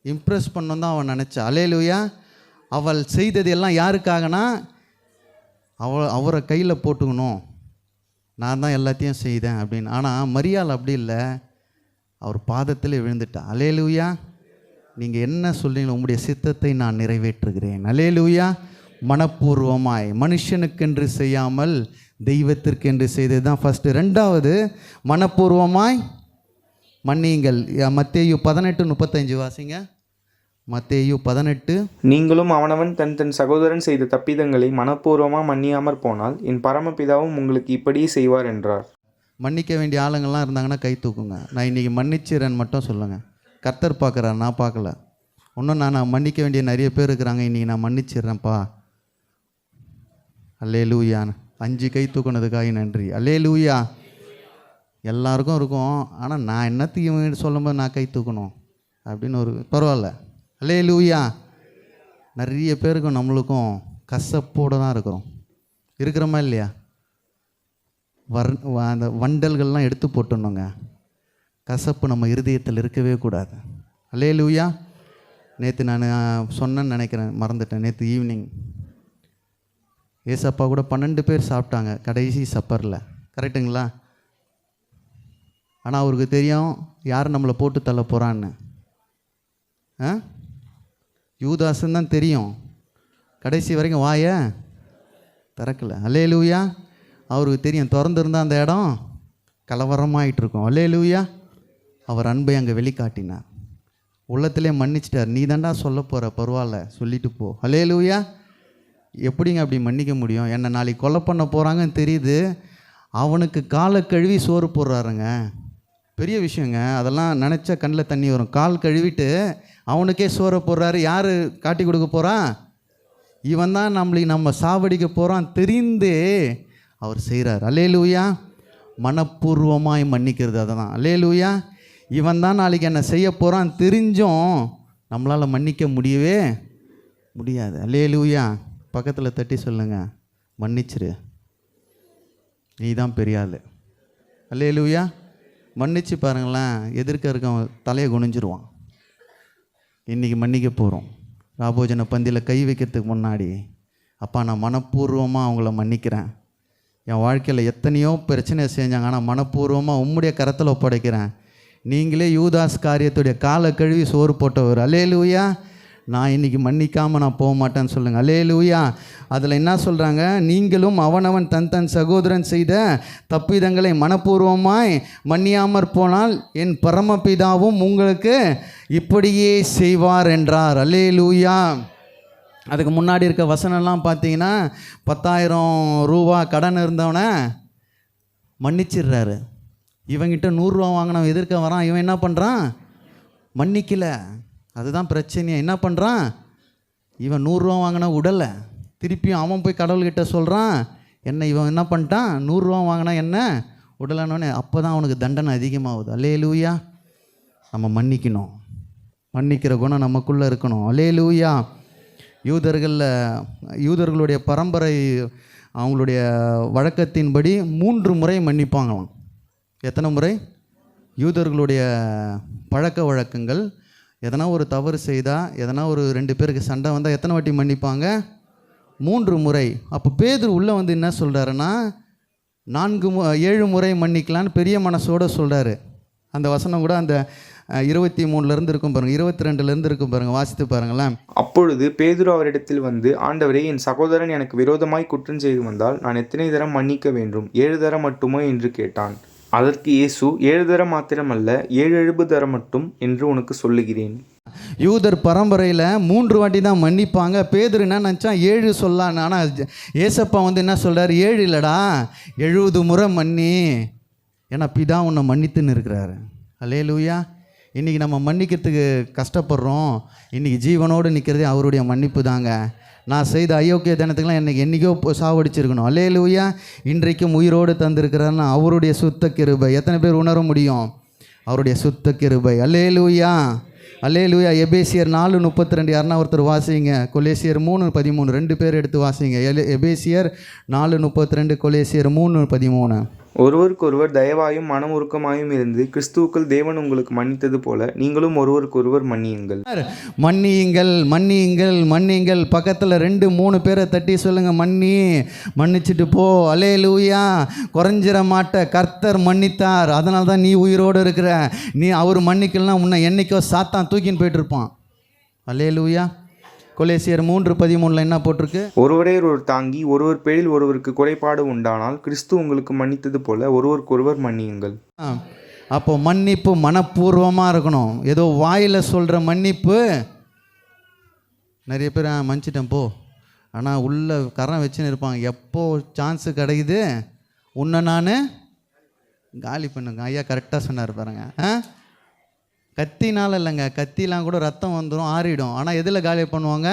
இம்ப்ரெஸ் பண்ணணும் தான் அவன் நினச்சா. அல்லேலூயா. அவள் செய்தது எல்லாம் யாருக்காகனா, அவரை கையில் போட்டுக்கணும், நான் தான் எல்லாத்தையும் செய்தேன் அப்படின்னு. ஆனால் மரியாள் அப்படி இல்லை, அவர் பாதத்தில் விழுந்துட்டா. அல்லேலூயா. நீங்கள் என்ன சொல்றீங்களோ உங்களுடைய சித்தத்தை நான் நிறைவேற்றுகிறேன். அல்லேலூயா. மனப்பூர்வமாய், மனுஷனுக்கென்று செய்யாமல் தெய்வத்திற்கென்று செய்தது தான் ஃபஸ்ட்டு. 2வது மனப்பூர்வமாய் மன்னியுங்கள். மத்தேயு 18:35 வாசிங்க. மத்தேயு 18.
நீங்களும் அவனவன் தன் தன் சகோதரன் செய்த தப்பிதங்களை மனப்பூர்வமாக மன்னியாமற் போனால் என் பரமபிதாவும் உங்களுக்கு இப்படியே செய்வார் என்றார்.
மன்னிக்க வேண்டிய ஆளுங்கள்லாம் இருந்தாங்கன்னா கை தூக்குங்க. நான் இன்றைக்கி மன்னிச்சிறேன்னு மட்டும் சொல்லுங்கள். கர்த்தர் பார்க்குறார், நான் பார்க்கல. இன்னும் நான் மன்னிக்க வேண்டிய நிறைய பேர் இருக்கிறாங்க. இன்றைக்கி நான் மன்னிச்சிடுறேன்ப்பா. அல்லேலூயா. 5 கை தூக்குனதுக்காக நன்றி. அல்லேலூயா. எல்லாருக்கும் இருக்கும். ஆனால் நான் என்னத்தையும் சொல்லும்போது நான் கை தூக்கணும் அப்படின்னு ஒரு பரவாயில்ல. அல்லேலூயா. நிறைய பேருக்கும் நம்மளுக்கும் கசப்போடு தான் இருக்கிறோமா இல்லையா? அந்த வண்டல்கள்லாம் எடுத்து போட்டுடணுங்க. கசப்பு நம்ம இருதயத்தில் இருக்கவே கூடாது. அல்லேலூயா. நேற்று நான் சொன்னேன்னு நினைக்கிறேன், மறந்துட்டேன். நேற்று ஈவினிங் ஏசப்பா கூட 12 பேர் சாப்பிட்டாங்க கடைசி சப்பரில். கரெக்டுங்களா? ஆனால் அவருக்கு தெரியும் யார் நம்மளை போட்டு தள்ள போகிறான்னு. யூதாசுன்னு தான் தெரியும். கடைசி வரைக்கும் வாயை திறக்கலை. அல்லேலூயா. அவருக்கு தெரியும் திறந்துருந்தால் அந்த இடம் கலவரமாயிட்டு இருக்கும். அல்லேலூயா. அவர் அன்பை அங்கே வெளிக்காட்டினார். உள்ளத்திலே மன்னிச்சிட்டார். நீ தாண்டா சொல்ல போகிற, பரவாயில்ல சொல்லிட்டு போ. அல்லேலூயா. எப்படிங்க அப்படி மன்னிக்க முடியும்? என்னை நாளைக்கு கொலை பண்ண போகிறாங்கன்னு தெரியுது, அவனுக்கு காலை கழுவி சோறு போடுறாருங்க. பெரிய விஷயங்க. அதெல்லாம் நினச்சா கண்ணில் தண்ணி வரும். கால் கழுவிட்டு அவனுக்கே சோறை போடுறாரு. யார் காட்டி கொடுக்க போகிறான்? இவன் தான் நம்ம சாவடிக்க போகிறான் தெரிந்தே அவர் செய்கிறார். அல்லேலூயா. மனப்பூர்வமாய் மன்னிக்கிறது அதுதான். அல்லேலூயா. இவன் தான் நாளைக்கு என்ன செய்ய போகிறான் தெரிஞ்சும் நம்மளால் மன்னிக்க முடியவே முடியாது. அல்லேலூயா. பக்கத்தில் தட்டி சொல்லுங்க, மன்னிச்சிரு, நீ தான் பெரிய ஆள். அல்லேலூயா. மன்னிச்சு பாருங்களேன், எதிர்க்க இருக்கவன் தலையை குனிஞ்சிருவான். இன்றைக்கி மன்னிக்க போகிறோம். ராபோஜன பந்தியில் கை வைக்கிறதுக்கு முன்னாடி, அப்பா நான் மனப்பூர்வமாக அவங்கள மன்னிக்கிறேன். என் வாழ்க்கையில் எத்தனையோ பிரச்சனை செஞ்சாங்க, ஆனால் மனப்பூர்வமாக உம்முடைய கரத்தில் ஒப்படைக்கிறேன். நீங்களே யூதாஸ் காரியத்துடைய காலை கழுவி சோறு போட்டவர். அல்லேலூயா. நான் இன்றைக்கி மன்னிக்காமல் நான் போக மாட்டேன்னு சொல்லுங்கள். அல்லேலூயா. அதில் என்ன சொல்கிறாங்க? நீங்களும் அவனவன் தன் தன் சகோதரன் செய்த தப்பிதங்களை மனப்பூர்வமாய் மன்னியாமற் போனால் என் பரமபிதாவும் உங்களுக்கு இப்படியே செய்வார் என்றார். அல்லேலூயா. அதுக்கு முன்னாடி இருக்க வசனம்லாம் பார்த்தீங்கன்னா 10,000 ரூபா கடன் இருந்தவனை மன்னிச்சிடுறாரு. இவங்கிட்ட 100 ரூபா வாங்கினவன் எதிர்க்க வரான். இவன் என்ன பண்ணுறான்? மன்னிக்கல. அதுதான் பிரச்சனையே. என்ன பண்ணுறான்? இவன் 100 ரூபா வாங்கினா உடலை. திருப்பியும் அவன் போய் கடவுள்கிட்ட சொல்கிறான், என்ன இவன் என்ன பண்ணிட்டான்? 100 ரூபா வாங்கினா என்ன உடலானோன்னு. அப்போ தான் அவனுக்கு தண்டனை அதிகமாகுது. அல்லேலூயா. நம்ம மன்னிக்கணும். மன்னிக்கிற குணம் நமக்குள்ளே இருக்கணும். அல்லேலூயா. யூதர்களுடைய பரம்பரை அவங்களுடைய வழக்கத்தின்படி 3 முறை மன்னிப்பாங்களாம். எத்தனை முறை? யூதர்களுடைய பழக்க வழக்கங்கள், எதனா ஒரு தவறு செய்தால், எதனா ஒரு 2 பேருக்கு சண்டை வந்தால் எத்தனை வாட்டி மன்னிப்பாங்க? 3 முறை. அப்போ பேதுரு உள்ளே வந்து என்ன சொல்கிறாருன்னா, 7 முறை மன்னிக்கலான்னு பெரிய மனசோடு சொல்கிறாரு. அந்த வசனம் கூட அந்த 23 இருக்கும் பாருங்கள், 22 இருக்கும் பாருங்கள், வாசித்து பாருங்களேன்.
அப்பொழுது பேதுரு அவரிடத்தில் வந்து, ஆண்டவரே, என் சகோதரன் எனக்கு விரோதமாய் குற்றம் செய்து வந்தால் நான் எத்தனை தரம் மன்னிக்க வேண்டும்? 7 தரம் மட்டுமோ என்று கேட்டான். அதற்கு இயேசு, 7 தரம் மாத்திரமல்ல, 7 தரம் மட்டும் என்று உனக்கு சொல்லுகிறேன்.
யூதர் பரம்பரையில் 3 வாட்டி தான் மன்னிப்பாங்க. பேதுரு என்ன நினச்சா 7 சொல்லான்னு. ஆனால் ஏசப்பா வந்து என்ன சொல்கிறார்? 7 இல்லைடா, 70 முறை மன்னி. ஏன்னா பிதா உன்னை மன்னித்துன்னு இருக்கிறாரு. அல்லேலூயா. இன்றைக்கி நம்ம மன்னிக்கிறதுக்கு கஷ்டப்படுறோம். இன்றைக்கி ஜீவனோடு நிற்கிறதே அவருடைய மன்னிப்பு தாங்க. நான் செய்த அயோக்கிய தினத்துக்கெலாம் எனக்கு என்றைக்கோ சாவடிச்சிருக்கணும். அல்லேலூயா. இன்றைக்கும் உயிரோடு தந்திருக்கிறாருன்னா அவருடைய சுத்த கிருபை. எத்தனை பேர் உணர முடியும்? அவருடைய சுத்த கிருபை. அல்லேலூயா, அல்லேலூயா. எபேசியர் 4:32 யாருன்னா ஒருத்தர் வாசிங்க. கொலேசியர் 3:13 2 பேர் எடுத்து வாசிங்க. எபேசியர் 4:32, கொலேசியர் 3:13.
ஒருவருக்கொருவர் தயவாயும் மனமுருக்கமாயும் இருந்து கிறிஸ்துவுக்குள் தேவன் உங்களுக்கு மன்னித்தது போல நீங்களும் ஒருவருக்கொருவர் மன்னியுங்கள்.
மன்னியுங்கள், மன்னியுங்கள், மன்னியுங்கள். பக்கத்தில் 2-3 பேரை தட்டி சொல்லுங்க, மன்னிச்சிட்டு போ. அல்லேலூயா. குறைஞ்சிட மாட்ட. கர்த்தர் மன்னித்தார், அதனால தான் நீ உயிரோடு இருக்கிற. நீ அவர் மன்னிக்கலன்னா உன்னை என்னைக்கோ சாத்தான் தூக்கின்னு போயிட்டு இருப்பான். அல்லேலூயா. கொலேசியர் 3:13 என்ன போட்டிருக்கு?
ஒருவரே ஒருவர் தாங்கி ஒருவர் பேரில் ஒருவருக்கு குறைபாடு உண்டானால் கிறிஸ்து உங்களுக்கு மன்னித்தது போல ஒருவருக்கொருவர் மன்னியுங்கள்.
அப்போ மன்னிப்பு மனப்பூர்வமாக இருக்கணும். ஏதோ வாயில் சொல்கிற மன்னிப்பு. நிறைய பேர் மன்னிச்சிட்டேன் போ, ஆனால் உள்ள கரம் வச்சுன்னு இருப்பாங்க. எப்போ சான்ஸு கிடைக்குது உன்னை நான் காலி பண்ணுங்க. ஐயா கரெக்டாக சொன்னார் பாருங்க. கத்தினால இல்லைங்க, கத்திலாம் கூட ரத்தம் வந்துடும், ஆறிடும். ஆனால் எதில் காலி பண்ணுவாங்க?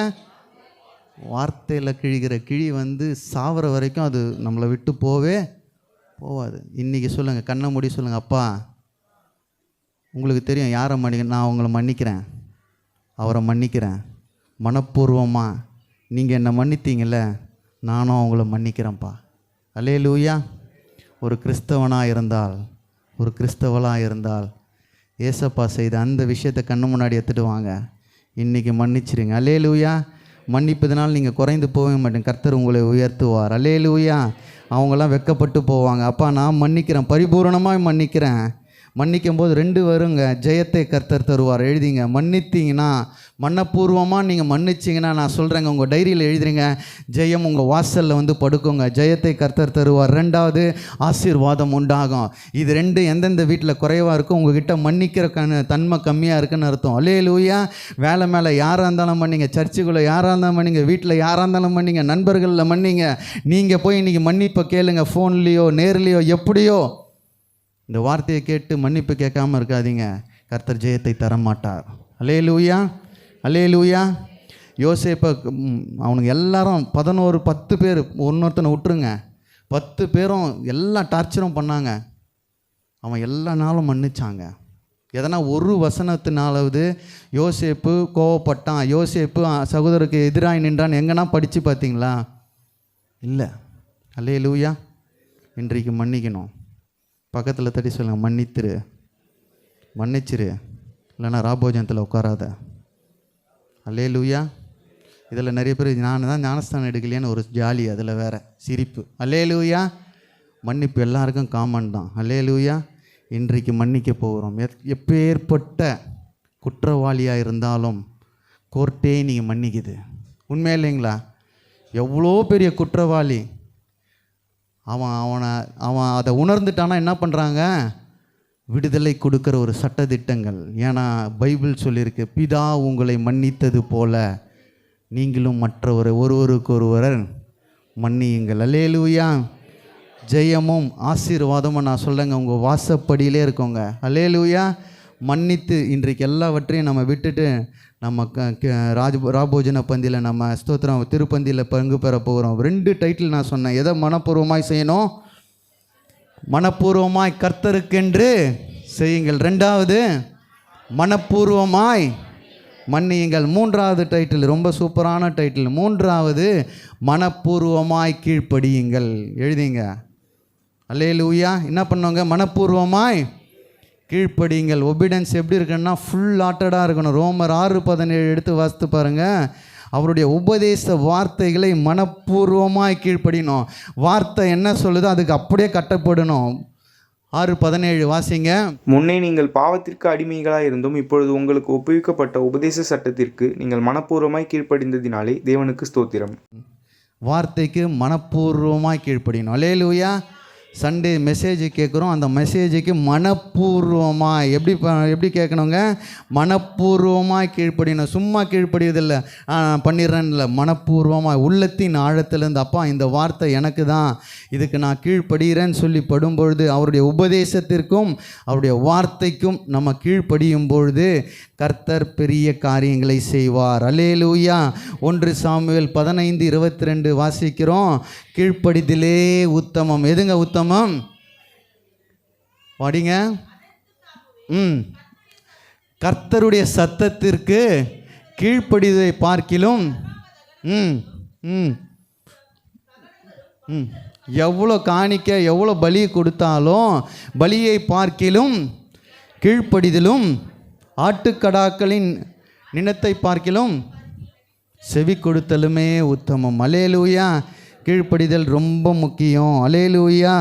வார்த்தையில் கிழிக்கிற கிழி வந்து சாவர வரைக்கும் அது நம்மளை விட்டு போவாது. இன்றைக்கி சொல்லுங்கள், கண்ணை மூடி சொல்லுங்கள், அப்பா உங்களுக்கு தெரியும் யாரை நான் உங்களை மன்னிக்கிறேன், அவரை மன்னிக்கிறேன் மனப்பூர்வமாக. நீங்கள் என்னை மன்னித்தீங்கள்ல, நானும் அவங்கள மன்னிக்கிறேன்ப்பா. அல்லேலூயா. ஒரு கிறிஸ்தவனாக இருந்தால், ஒரு கிறிஸ்தவளாக இருந்தால் ஏசப்பா செய்த அந்த விஷயத்தை கண்ணு முன்னாடி எடுத்துகிட்டு வாங்க. இன்றைக்கி மன்னிச்சிருங்க. அல்லேலூயா. மன்னிப்பதனால் நீங்கள் குறைந்து போக மாட்டேங்க. கர்த்தர் உங்களை உயர்த்துவார். அல்லேலூயா. அவங்களாம் வெட்கப்பட்டு போவாங்க. அப்பா நான் மன்னிக்கிறேன், பரிபூரணமாக மன்னிக்கிறேன். மன்னிக்கும் போது 2 வருங்க, ஜெயத்தை கர்த்தர் தருவார். எழுதிங்க. மன்னித்தீங்கன்னா, மனப்பூர்வமாக நீங்கள் மன்னிச்சிங்கன்னா, நான் சொல்கிறேங்க, உங்கள் டைரியில் எழுதுறீங்க, ஜெயம் உங்கள் வாசலில் வந்து படுக்குங்க. ஜெயத்தை கர்த்தர் தருவார். 2வது ஆசீர்வாதம் உண்டாகும். இது 2 எந்தெந்த வீட்டில் குறைவாக இருக்கும், உங்ககிட்ட மன்னிக்கிற தன்மை கம்மியாக இருக்குன்னு அர்த்தம். அல்லேலூயா. வேலை மேலே யாராக இருந்தாலும் மன்னிங்க, சர்ச்சுக்குள்ளே யாராக இருந்தாலும் மன்னிங்க, வீட்டில் யாராக இருந்தாலும் மன்னிங்க, நண்பர்களில் மன்னிங்க. நீங்கள் போய் இன்றைக்கி மன்னிப்பை கேளுங்க, ஃபோன்லேயோ நேர்லேயோ எப்படியோ. இந்த வார்த்தையை கேட்டு மன்னிப்பு கேட்காமல் இருக்காதீங்க, கர்த்தர் ஜெயத்தை தரமாட்டார். அல்லேலூயா, அல்லேலூயா. யோசேப்பை அவனுக்கு எல்லாரும் 10 பேர், ஒருத்தனை விட்டுருங்க, 10 பேரும் எல்லா டார்ச்சரும் பண்ணாங்க. அவன் எல்லா நாளும் மன்னிச்சாங்க. எதனா ஒரு வசனத்தினாலாவது யோசேப்பு கோவப்பட்டான், யோசேப்பு சகோதரருக்கு எதிராக நின்றான் எங்கன்னா படித்து பார்த்தீங்களா? இல்லை. அல்லேலூயா. இன்றைக்கு மன்னிக்கணும். பக்கத்தில் தட்டி சொல்லுங்கள், மன்னிச்சிரு, இல்லைன்னா ராபோஜனத்தில் உட்காராத. அல்லேலூயா. இதில் நிறைய பேர் நான் தான் ஞானஸ்தானம் எடுக்கலையான்னு ஒரு ஜாலி, அதில் வேறு சிரிப்பு. அல்லேலூயா. மன்னிப்பு எல்லாருக்கும் காமன் தான். அல்லேலூயா. இன்றைக்கு மன்னிக்க போகிறோம். எப்பேற்பட்ட குற்றவாளியாக இருந்தாலும் கோர்ட்டே நீங்கள் மன்னிக்குது. உண்மை இல்லைங்களா? எவ்வளோ பெரிய குற்றவாளி அவன் அதை உணர்ந்துட்டானா என்ன பண்ணுறாங்க? விடுதலை கொடுக்குற ஒரு சட்டதிட்டங்கள். ஏன்னா பைபிள் சொல்லியிருக்கு, பிதா உங்களை மன்னித்தது போல நீங்களும் ஒருவருக்கொருவர் மன்னியுங்கள். அல்லேலூயா. ஜெயமும் ஆசீர்வாதமும் நான் சொல்லுங்க உங்கள் வாசப்படியிலே இருக்கோங்க. அல்லேலூயா. மன்னித்து இன்றைக்கு எல்லாவற்றையும் நம்ம விட்டுட்டு நம்ம ராபோஜன பந்தியில் நம்ம ஸ்தோத்திரம் திருப்பந்தியில் பங்கு பெற போகிறோம். 2 டைட்டில் நான் சொன்னேன். எதை மனப்பூர்வமாய் செய்யணும்? மனப்பூர்வமாய் கர்த்தருக்கென்று செய்யுங்கள். 2வது மனப்பூர்வமாய் மன்னியுங்கள். 3வது டைட்டில் ரொம்ப சூப்பரான டைட்டில். 3வது மனப்பூர்வமாய் கீழ்ப்படியுங்கள். எழுதிங்க. அல்லேலூயா. என்ன பண்ணுவாங்க? மனப்பூர்வமாய் கீழ்ப்படியுங்கள். ஒபீடியன்ஸ் எப்படி இருக்குன்னா ஃபுல் ஆட்டடாக இருக்கணும். ரோமர் 6:17 எடுத்து வாசித்து பாருங்கள். அவருடைய உபதேச வார்த்தைகளை மனப்பூர்வமாய் கீழ்ப்படியணும். வார்த்தை என்ன சொல்லுதோ அதுக்கு அப்படியே கட்டப்படணும். 6:17 வாசிங்க.
முன்னே நீங்கள் பாவத்திற்கு அடிமைகளாய் இருந்தும் இப்பொழுது உங்களுக்கு ஒப்புவிக்கப்பட்ட உபதேச சட்டத்திற்கு நீங்கள் மனப்பூர்வமாய் கீழ்ப்படிந்ததினாலே தேவனுக்கு ஸ்தோத்திரம்.
வார்த்தைக்கு மனப்பூர்வமாய் கீழ்ப்படியணும். அல்லேலூயா. சண்டே மெசேஜ் கேட்குறோம், அந்த மெசேஜுக்கு மனப்பூர்வமாக எப்படி கேட்கணுங்க? மனப்பூர்வமாக கீழ்ப்படியணும். சும்மா கீழ்ப்படியதில்லை, பண்ணிடுறேன்னு இல்லை, மனப்பூர்வமாக உள்ளத்தின் ஆழத்திலேருந்து, அப்பா இந்த வார்த்தை எனக்கு தான், இதுக்கு நான் கீழ்ப்படுகிறேன்னு சொல்லி படும்பொழுது அவருடைய உபதேசத்திற்கும் அவருடைய வார்த்தைக்கும் நம்ம கீழ்ப்படியும் பொழுது கர்த்தர் பெரிய காரியங்களை செய்வார். அல்லேலூயா. 1 சாமுவேல் 15:22 வாசிக்கிறோம். கீழ்ப்படிதலே உத்தமம். எதுங்க உத்தமம்? படிங்க. கர்த்தருடைய சத்தத்திற்கு கீழ்ப்படிதலை பார்க்கிலும் எவ்வளோ காணிக்க எவ்வளோ பலி கொடுத்தாலும் பலியை பார்க்கிலும் கீழ்ப்படிதலும் ஆட்டுக்கடாக்களின் நினத்தை பார்க்கிலும் செவி கொடுத்தலுமே உத்தமம். அல்லேலூயா. கீழ்ப்படிதல் ரொம்ப முக்கியம். அல்லேலூயா.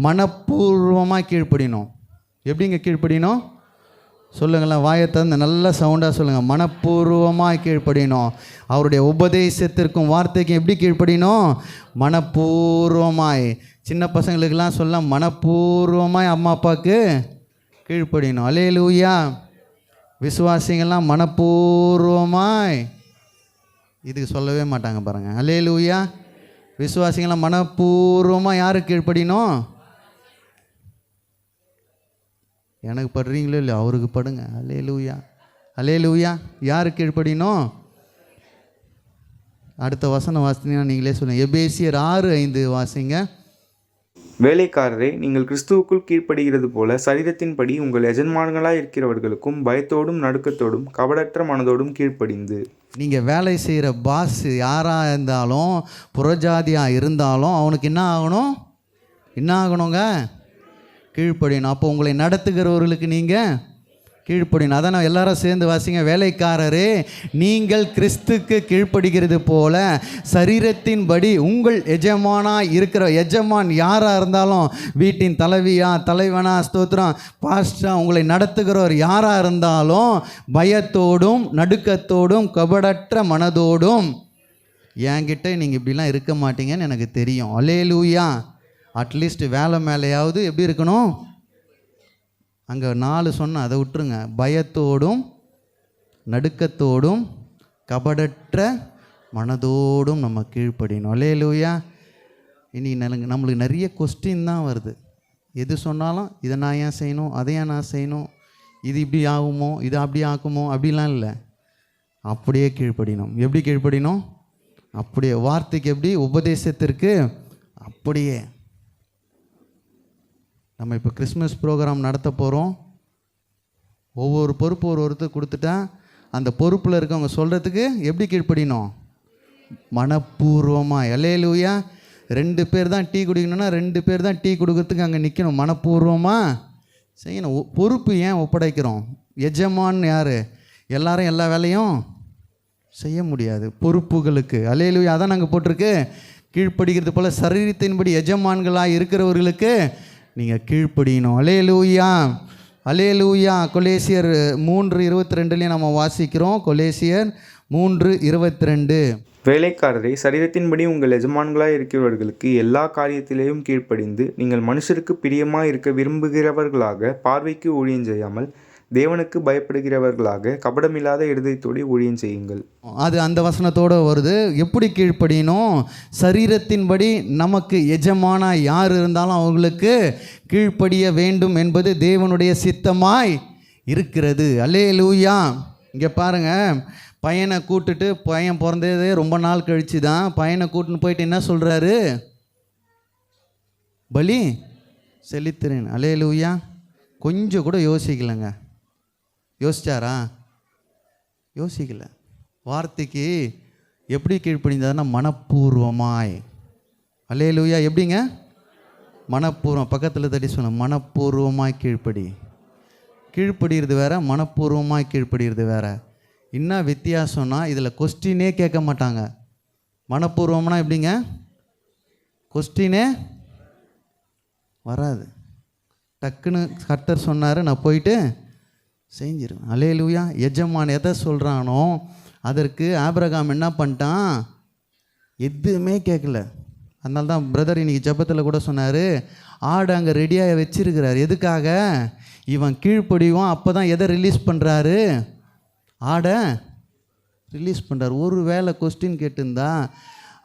மனப்பூர்வமாக கீழ்ப்படினோம். எப்படிங்க கீழ்ப்படினோம்? சொல்லுங்களேன், வாயை திறந்து நல்ல சவுண்டாக சொல்லுங்கள். மனப்பூர்வமாக கீழ்ப்படினோம். அவருடைய உபதேசத்திற்கும் வார்த்தைக்கும் எப்படி கீழ்ப்படினோம்? மனப்பூர்வமாய். சின்ன பசங்களுக்கெல்லாம் சொல்ல, மனப்பூர்வமாய் அம்மா அப்பாவுக்கு கீழ்ப்படினோம். அல்லேலூயா. விசுவாசிங்கள்லாம் மனப்பூர்வமாய் இதுக்கு சொல்லவே மாட்டாங்க பாருங்கள். அல்லேலூயா. விசுவாசிங்கள்லாம் மனப்பூர்வமாக யாருக்கு கீழ்ப்படினோம்? எனக்கு படுறீங்களோ இல்லையா, அவருக்கு படுங்க. அல்லேலூயா. அல்லேலூயா. யாருக்கு கீழ்ப்படினோம்? அடுத்த வசனம் வாசித்தீங்கன்னா நீங்களே சொல்லுங்கள். எபேசியர் 6:5 வாசிங்க.
வேலைக்காரரே, நீங்கள் கிறிஸ்துவுக்குள் கீழ்ப்படுகிறது போல சரீரத்தின்படி உங்கள் எஜமான்களாய் இருக்கிறவர்களுக்கும் பயத்தோடும் நடுக்கத்தோடும் கபடற்ற மனதோடும் கீழ்ப்படிந்து.
நீங்கள் வேலை செய்கிற பாஸ் யாராக இருந்தாலும் புறஜாதியாக இருந்தாலும் அவனுக்கு என்ன ஆகணும்? என்ன ஆகணுங்க? கீழ்ப்படியணும். அப்போ உங்களை நடத்துகிறவர்களுக்கு நீங்கள் கீழ்ப்படியணும். அதான் நான் எல்லாரும் சேர்ந்து வாசிங்க. வேலைக்காரரே, நீங்கள் கிறிஸ்துக்கு கீழ்ப்படுகிறது போல சரீரத்தின்படி உங்கள் எஜமானாக இருக்கிற, எஜமான் யாராக இருந்தாலும், வீட்டின் தலைவியா தலைவனா ஸ்தோத்திரம் பாஸ்டா உங்களை நடத்துகிறவர் யாராக இருந்தாலும் பயத்தோடும் நடுக்கத்தோடும் கபடற்ற மனதோடும். என்கிட்ட நீங்கள் இப்படிலாம் இருக்க மாட்டீங்கன்னு எனக்கு தெரியும். அல்லேலூயா. அட்லீஸ்ட் வேலை மேலேயாவது எப்படி இருக்கணும்? அங்கே 4 சொன்ன அதை விட்டுருங்க. பயத்தோடும் நடுக்கத்தோடும் கபடற்ற மனதோடும் நம்ம கீழ்ப்படினோம். அல்லேலூயா. இனி நம்மளுக்கு நிறைய கொஸ்டின் தான் வருது. எது சொன்னாலும் இதை நான் ஏன் செய்யணும், அதை ஏன் நான் செய்யணும், இது இப்படி ஆகுமோ, இது அப்படி ஆகுமோ, அப்படிலாம் இல்லை. அப்படியே கீழ்ப்படினோம். எப்படி கீழ்ப்படினோம்? அப்படியே. வார்த்தைக்கு எப்படி? உபதேசத்திற்கு அப்படியே. நம்ம இப்போ கிறிஸ்மஸ் ப்ரோக்ராம் நடத்த போகிறோம். ஒவ்வொரு பொறுப்பு ஒருத்தர் கொடுத்துட்டா அந்த பொறுப்பில் இருக்கவங்க சொல்கிறதுக்கு எப்படி கீழ்ப்படினோம்? மனப்பூர்வமாக. அல்லேலூயா. 2 பேர் தான் டீ குடிக்கணும்னா 2 பேர் தான் டீ கொடுக்கறதுக்கு அங்கே நிற்கணும். மனப்பூர்வமாக செய்யணும். பொறுப்பு ஏன் ஒப்படைக்கிறோம்? எஜமான் யார்? எல்லாரும் எல்லா வேலையும் செய்ய முடியாது. பொறுப்புகளுக்கு. அல்லேலூயா. அதான் நாங்கள் போட்டிருக்கு. கீழ்ப்படுகிறது போல் சரீரத்தின்படி எஜமான்களாக இருக்கிறவர்களுக்கு நீங்கள் கீழ்ப்படியணும். அல்லேலூயா. அல்லேலூயா. கொலேசியர் 3:22 நம்ம வாசிக்கிறோம். கொலேசியர் 3:22.
வேலைக்காரரே, சரீரத்தின்படி உங்கள் எஜமான்களாய் இருக்கிறவர்களுக்கு எல்லா காரியத்திலேயும் கீழ்ப்படிந்து நீங்கள் மனுஷருக்கு பிரியமாய் இருக்க விரும்புகிறவர்களாக பார்வைக்கு ஊழியம் செய்யாமல் தேவனுக்கு பயப்படுகிறவர்களாக கபடமில்லாத இருதயத்தோடு ஊழியம் செய்யுங்கள்.
அது அந்த வசனத்தோடு வருது. எப்படி கீழ்ப்படியணும்? சரீரத்தின்படி நமக்கு எஜமானா யார் இருந்தாலும் அவங்களுக்கு கீழ்ப்படிய வேண்டும் என்பது தேவனுடைய சித்தமாய் இருக்கிறது. அல்லேலூயா. இங்கே பாருங்கள், பையனை கூட்டுட்டு, பையன் பிறந்ததே ரொம்ப நாள் கழித்து தான், பையனை கூட்டுன்னு போயிட்டு என்ன சொல்கிறாரு? பலி செலுத்துறேன். அல்லேலூயா. கொஞ்சம் கூட யோசிக்கலைங்க. யோசிச்சாரா? யோசிக்கல. வார்த்தைக்கு எப்படி கீழ்ப்படிந்தாருன்னா மனப்பூர்வமாய். அல்லேலூயா. எப்படிங்க? மனப்பூர்வம். பக்கத்தில் தட்டி சொன்ன, மனப்பூர்வமாய் கீழ்ப்படி. கீழ்ப்படுகிறது வேற, மனப்பூர்வமாய் கீழ்ப்படுகிறது வேற. என்ன வித்தியாசம்னா இதில் கொஸ்டினே கேட்க மாட்டாங்க. மனப்பூர்வம்னா எப்படிங்க? கொஸ்டினே வராது. டக்குன்னு கர்த்தர் சொன்னார், நான் போயிட்டு செஞ்சிருவேன். அல்லேலூயா. எஜமான் எதை சொல்கிறானோ அதற்கு ஆபிரகாம் என்ன பண்ணிட்டான்? எதுவுமே கேட்கல. அதனால தான் பிரதர் இன்னைக்கு ஜெபத்தில் கூட சொன்னார், ஆடு அங்கே ரெடியாக வச்சிருக்கிறார். எதுக்காக? இவன் கீழ்ப்படிவான். அப்போ தான் எதை ரிலீஸ் பண்ணுறாரு? ஆடை ரிலீஸ் பண்ணுறாரு. ஒரு வேளை கொஸ்டின் கேட்டிருந்தா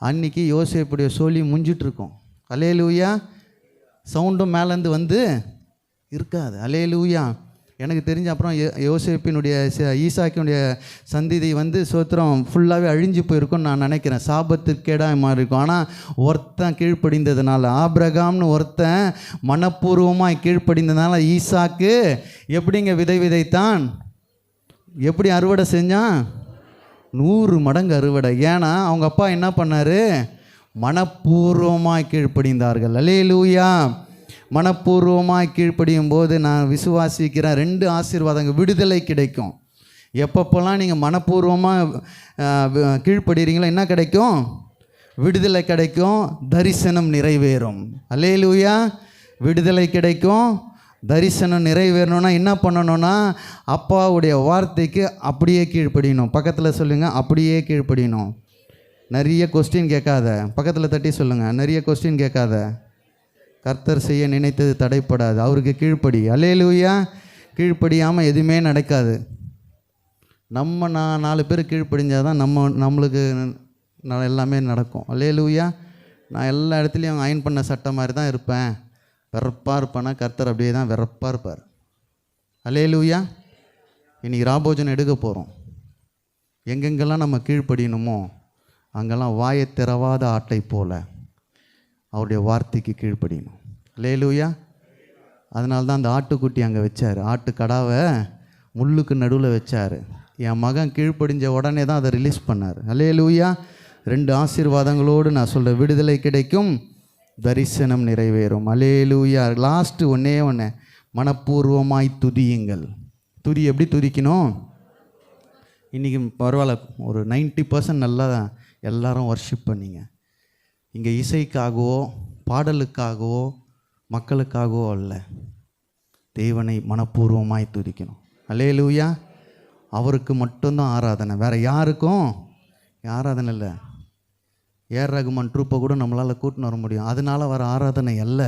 அன்றைக்கி யோசேப்புடைய சொல்லி முடிஞ்சிட்ருக்கோம். அல்லேலூயா. சவுண்டும் மேலேருந்து வந்து இருக்காது. அல்லேலூயா. எனக்கு தெரிஞ்ச அப்புறம் யோசேப்பினுடைய ஈசாக்கினுடைய சந்ததி வந்து சோத்திரம் ஃபுல்லாகவே அழிஞ்சு போயிருக்கும்னு நான் நினைக்கிறேன். சாபத்துக்கேடாக மாறி இருக்கும். ஆனால் ஒருத்தன் கீழ்ப்படிந்ததுனால, ஆபிரகாம்னு ஒருத்தன் மனப்பூர்வமாக கீழ்ப்படிந்ததுனால ஈசாக்கு எப்படிங்க விதைத்தான்? எப்படி அறுவடை செஞ்சான்? 100 மடங்கு அறுவடை. ஏன்னா அவங்க அப்பா என்ன பண்ணார்? மனப்பூர்வமாக கீழ்ப்படிந்தார்கள். அல்லேலூயா. மனப்பூர்வமாக கீழ்ப்படியும் போது நான் விசுவாசிக்கிறேன் 2 ஆசீர்வாதங்கள். விடுதலை கிடைக்கும். எப்பப்போலாம் நீங்கள் மனப்பூர்வமாக கீழ்ப்படுறீங்களோ என்ன கிடைக்கும்? விடுதலை கிடைக்கும், தரிசனம் நிறைவேறும். அல்லேலூயா. விடுதலை கிடைக்கும், தரிசனம் நிறைவேறணும்னா என்ன பண்ணணும்னா அப்பாவுடைய வார்த்தைக்கு அப்படியே கீழ்ப்படியணும். பக்கத்தில் சொல்லுங்கள், அப்படியே கீழ்ப்படியணும். நிறைய கொஸ்டின் கேட்காத. பக்கத்தில் தட்டி சொல்லுங்கள், நிறைய கொஸ்டின் கேட்காத. கர்த்தர் செய்ய நினைத்தது தடைப்படாது. அவருக்கு கீழ்ப்படி. அல்லேலூயா. கீழ்ப்படியாமல் எதுவுமே நடக்காது. நம்ம 4 பேர் கீழ்ப்படிஞ்சால் தான் நம்மளுக்கு எல்லாமே நடக்கும். அல்லேலூயா. நான் எல்லா இடத்துலையும் அயன் பண்ண சட்டை மாதிரி தான் இருப்பேன், வெறப்பாக இருப்பேன்னா கர்த்தர் அப்படியே தான் வெறப்பாக இருப்பார். அல்லேலூயா. இன்றைக்கி ராபோஜனம் எடுக்க போகிறோம். எங்கெங்கெல்லாம் நம்ம கீழ்ப்படியணுமோ அங்கெல்லாம் வாயை திறவாத ஆட்டை போல அவருடைய வார்த்தைக்கு கீழ்ப்படியணும். அல்லேலூயா. அதனால தான் அந்த ஆட்டுக்குட்டி அங்கே வச்சார். ஆட்டுக்கடாவை முள்ளுக்கு நடுவில் வச்சார். என் மகன் கீழ்ப்படிஞ்ச உடனே தான் அதை ரிலீஸ் பண்ணார். அல்லேலூயா. 2 ஆசீர்வாதங்களோடு நான் சொல்ல, விடுதலை கிடைக்கும், தரிசனம் நிறைவேறும். அல்லேலூயா. லாஸ்ட்டு ஒன்றே ஒன்று, மனப்பூர்வமாய் துதியுங்கள். துதி எப்படி துதிக்கணும்? இன்றைக்கி பரவாயில்ல, ஒரு 90% நல்லா எல்லாரும் வர்ஷிப் பண்ணிங்க. இங்கே இசைக்காகவோ பாடலுக்காகவோ மக்களுக்காகவோ அல்ல, தேவனை மனப்பூர்வமாய் துதிக்கணும். அல்லேலூயா. அவருக்கு மட்டும்தான் ஆராதனை, வேறு யாருக்கும் ஆராதனை இல்லை. ஏஆர் ரகுமான் ட்ரூப்பை கூட நம்மளால் கூட்டின்னு வர முடியும், அதனால் வர ஆராதனை அல்ல.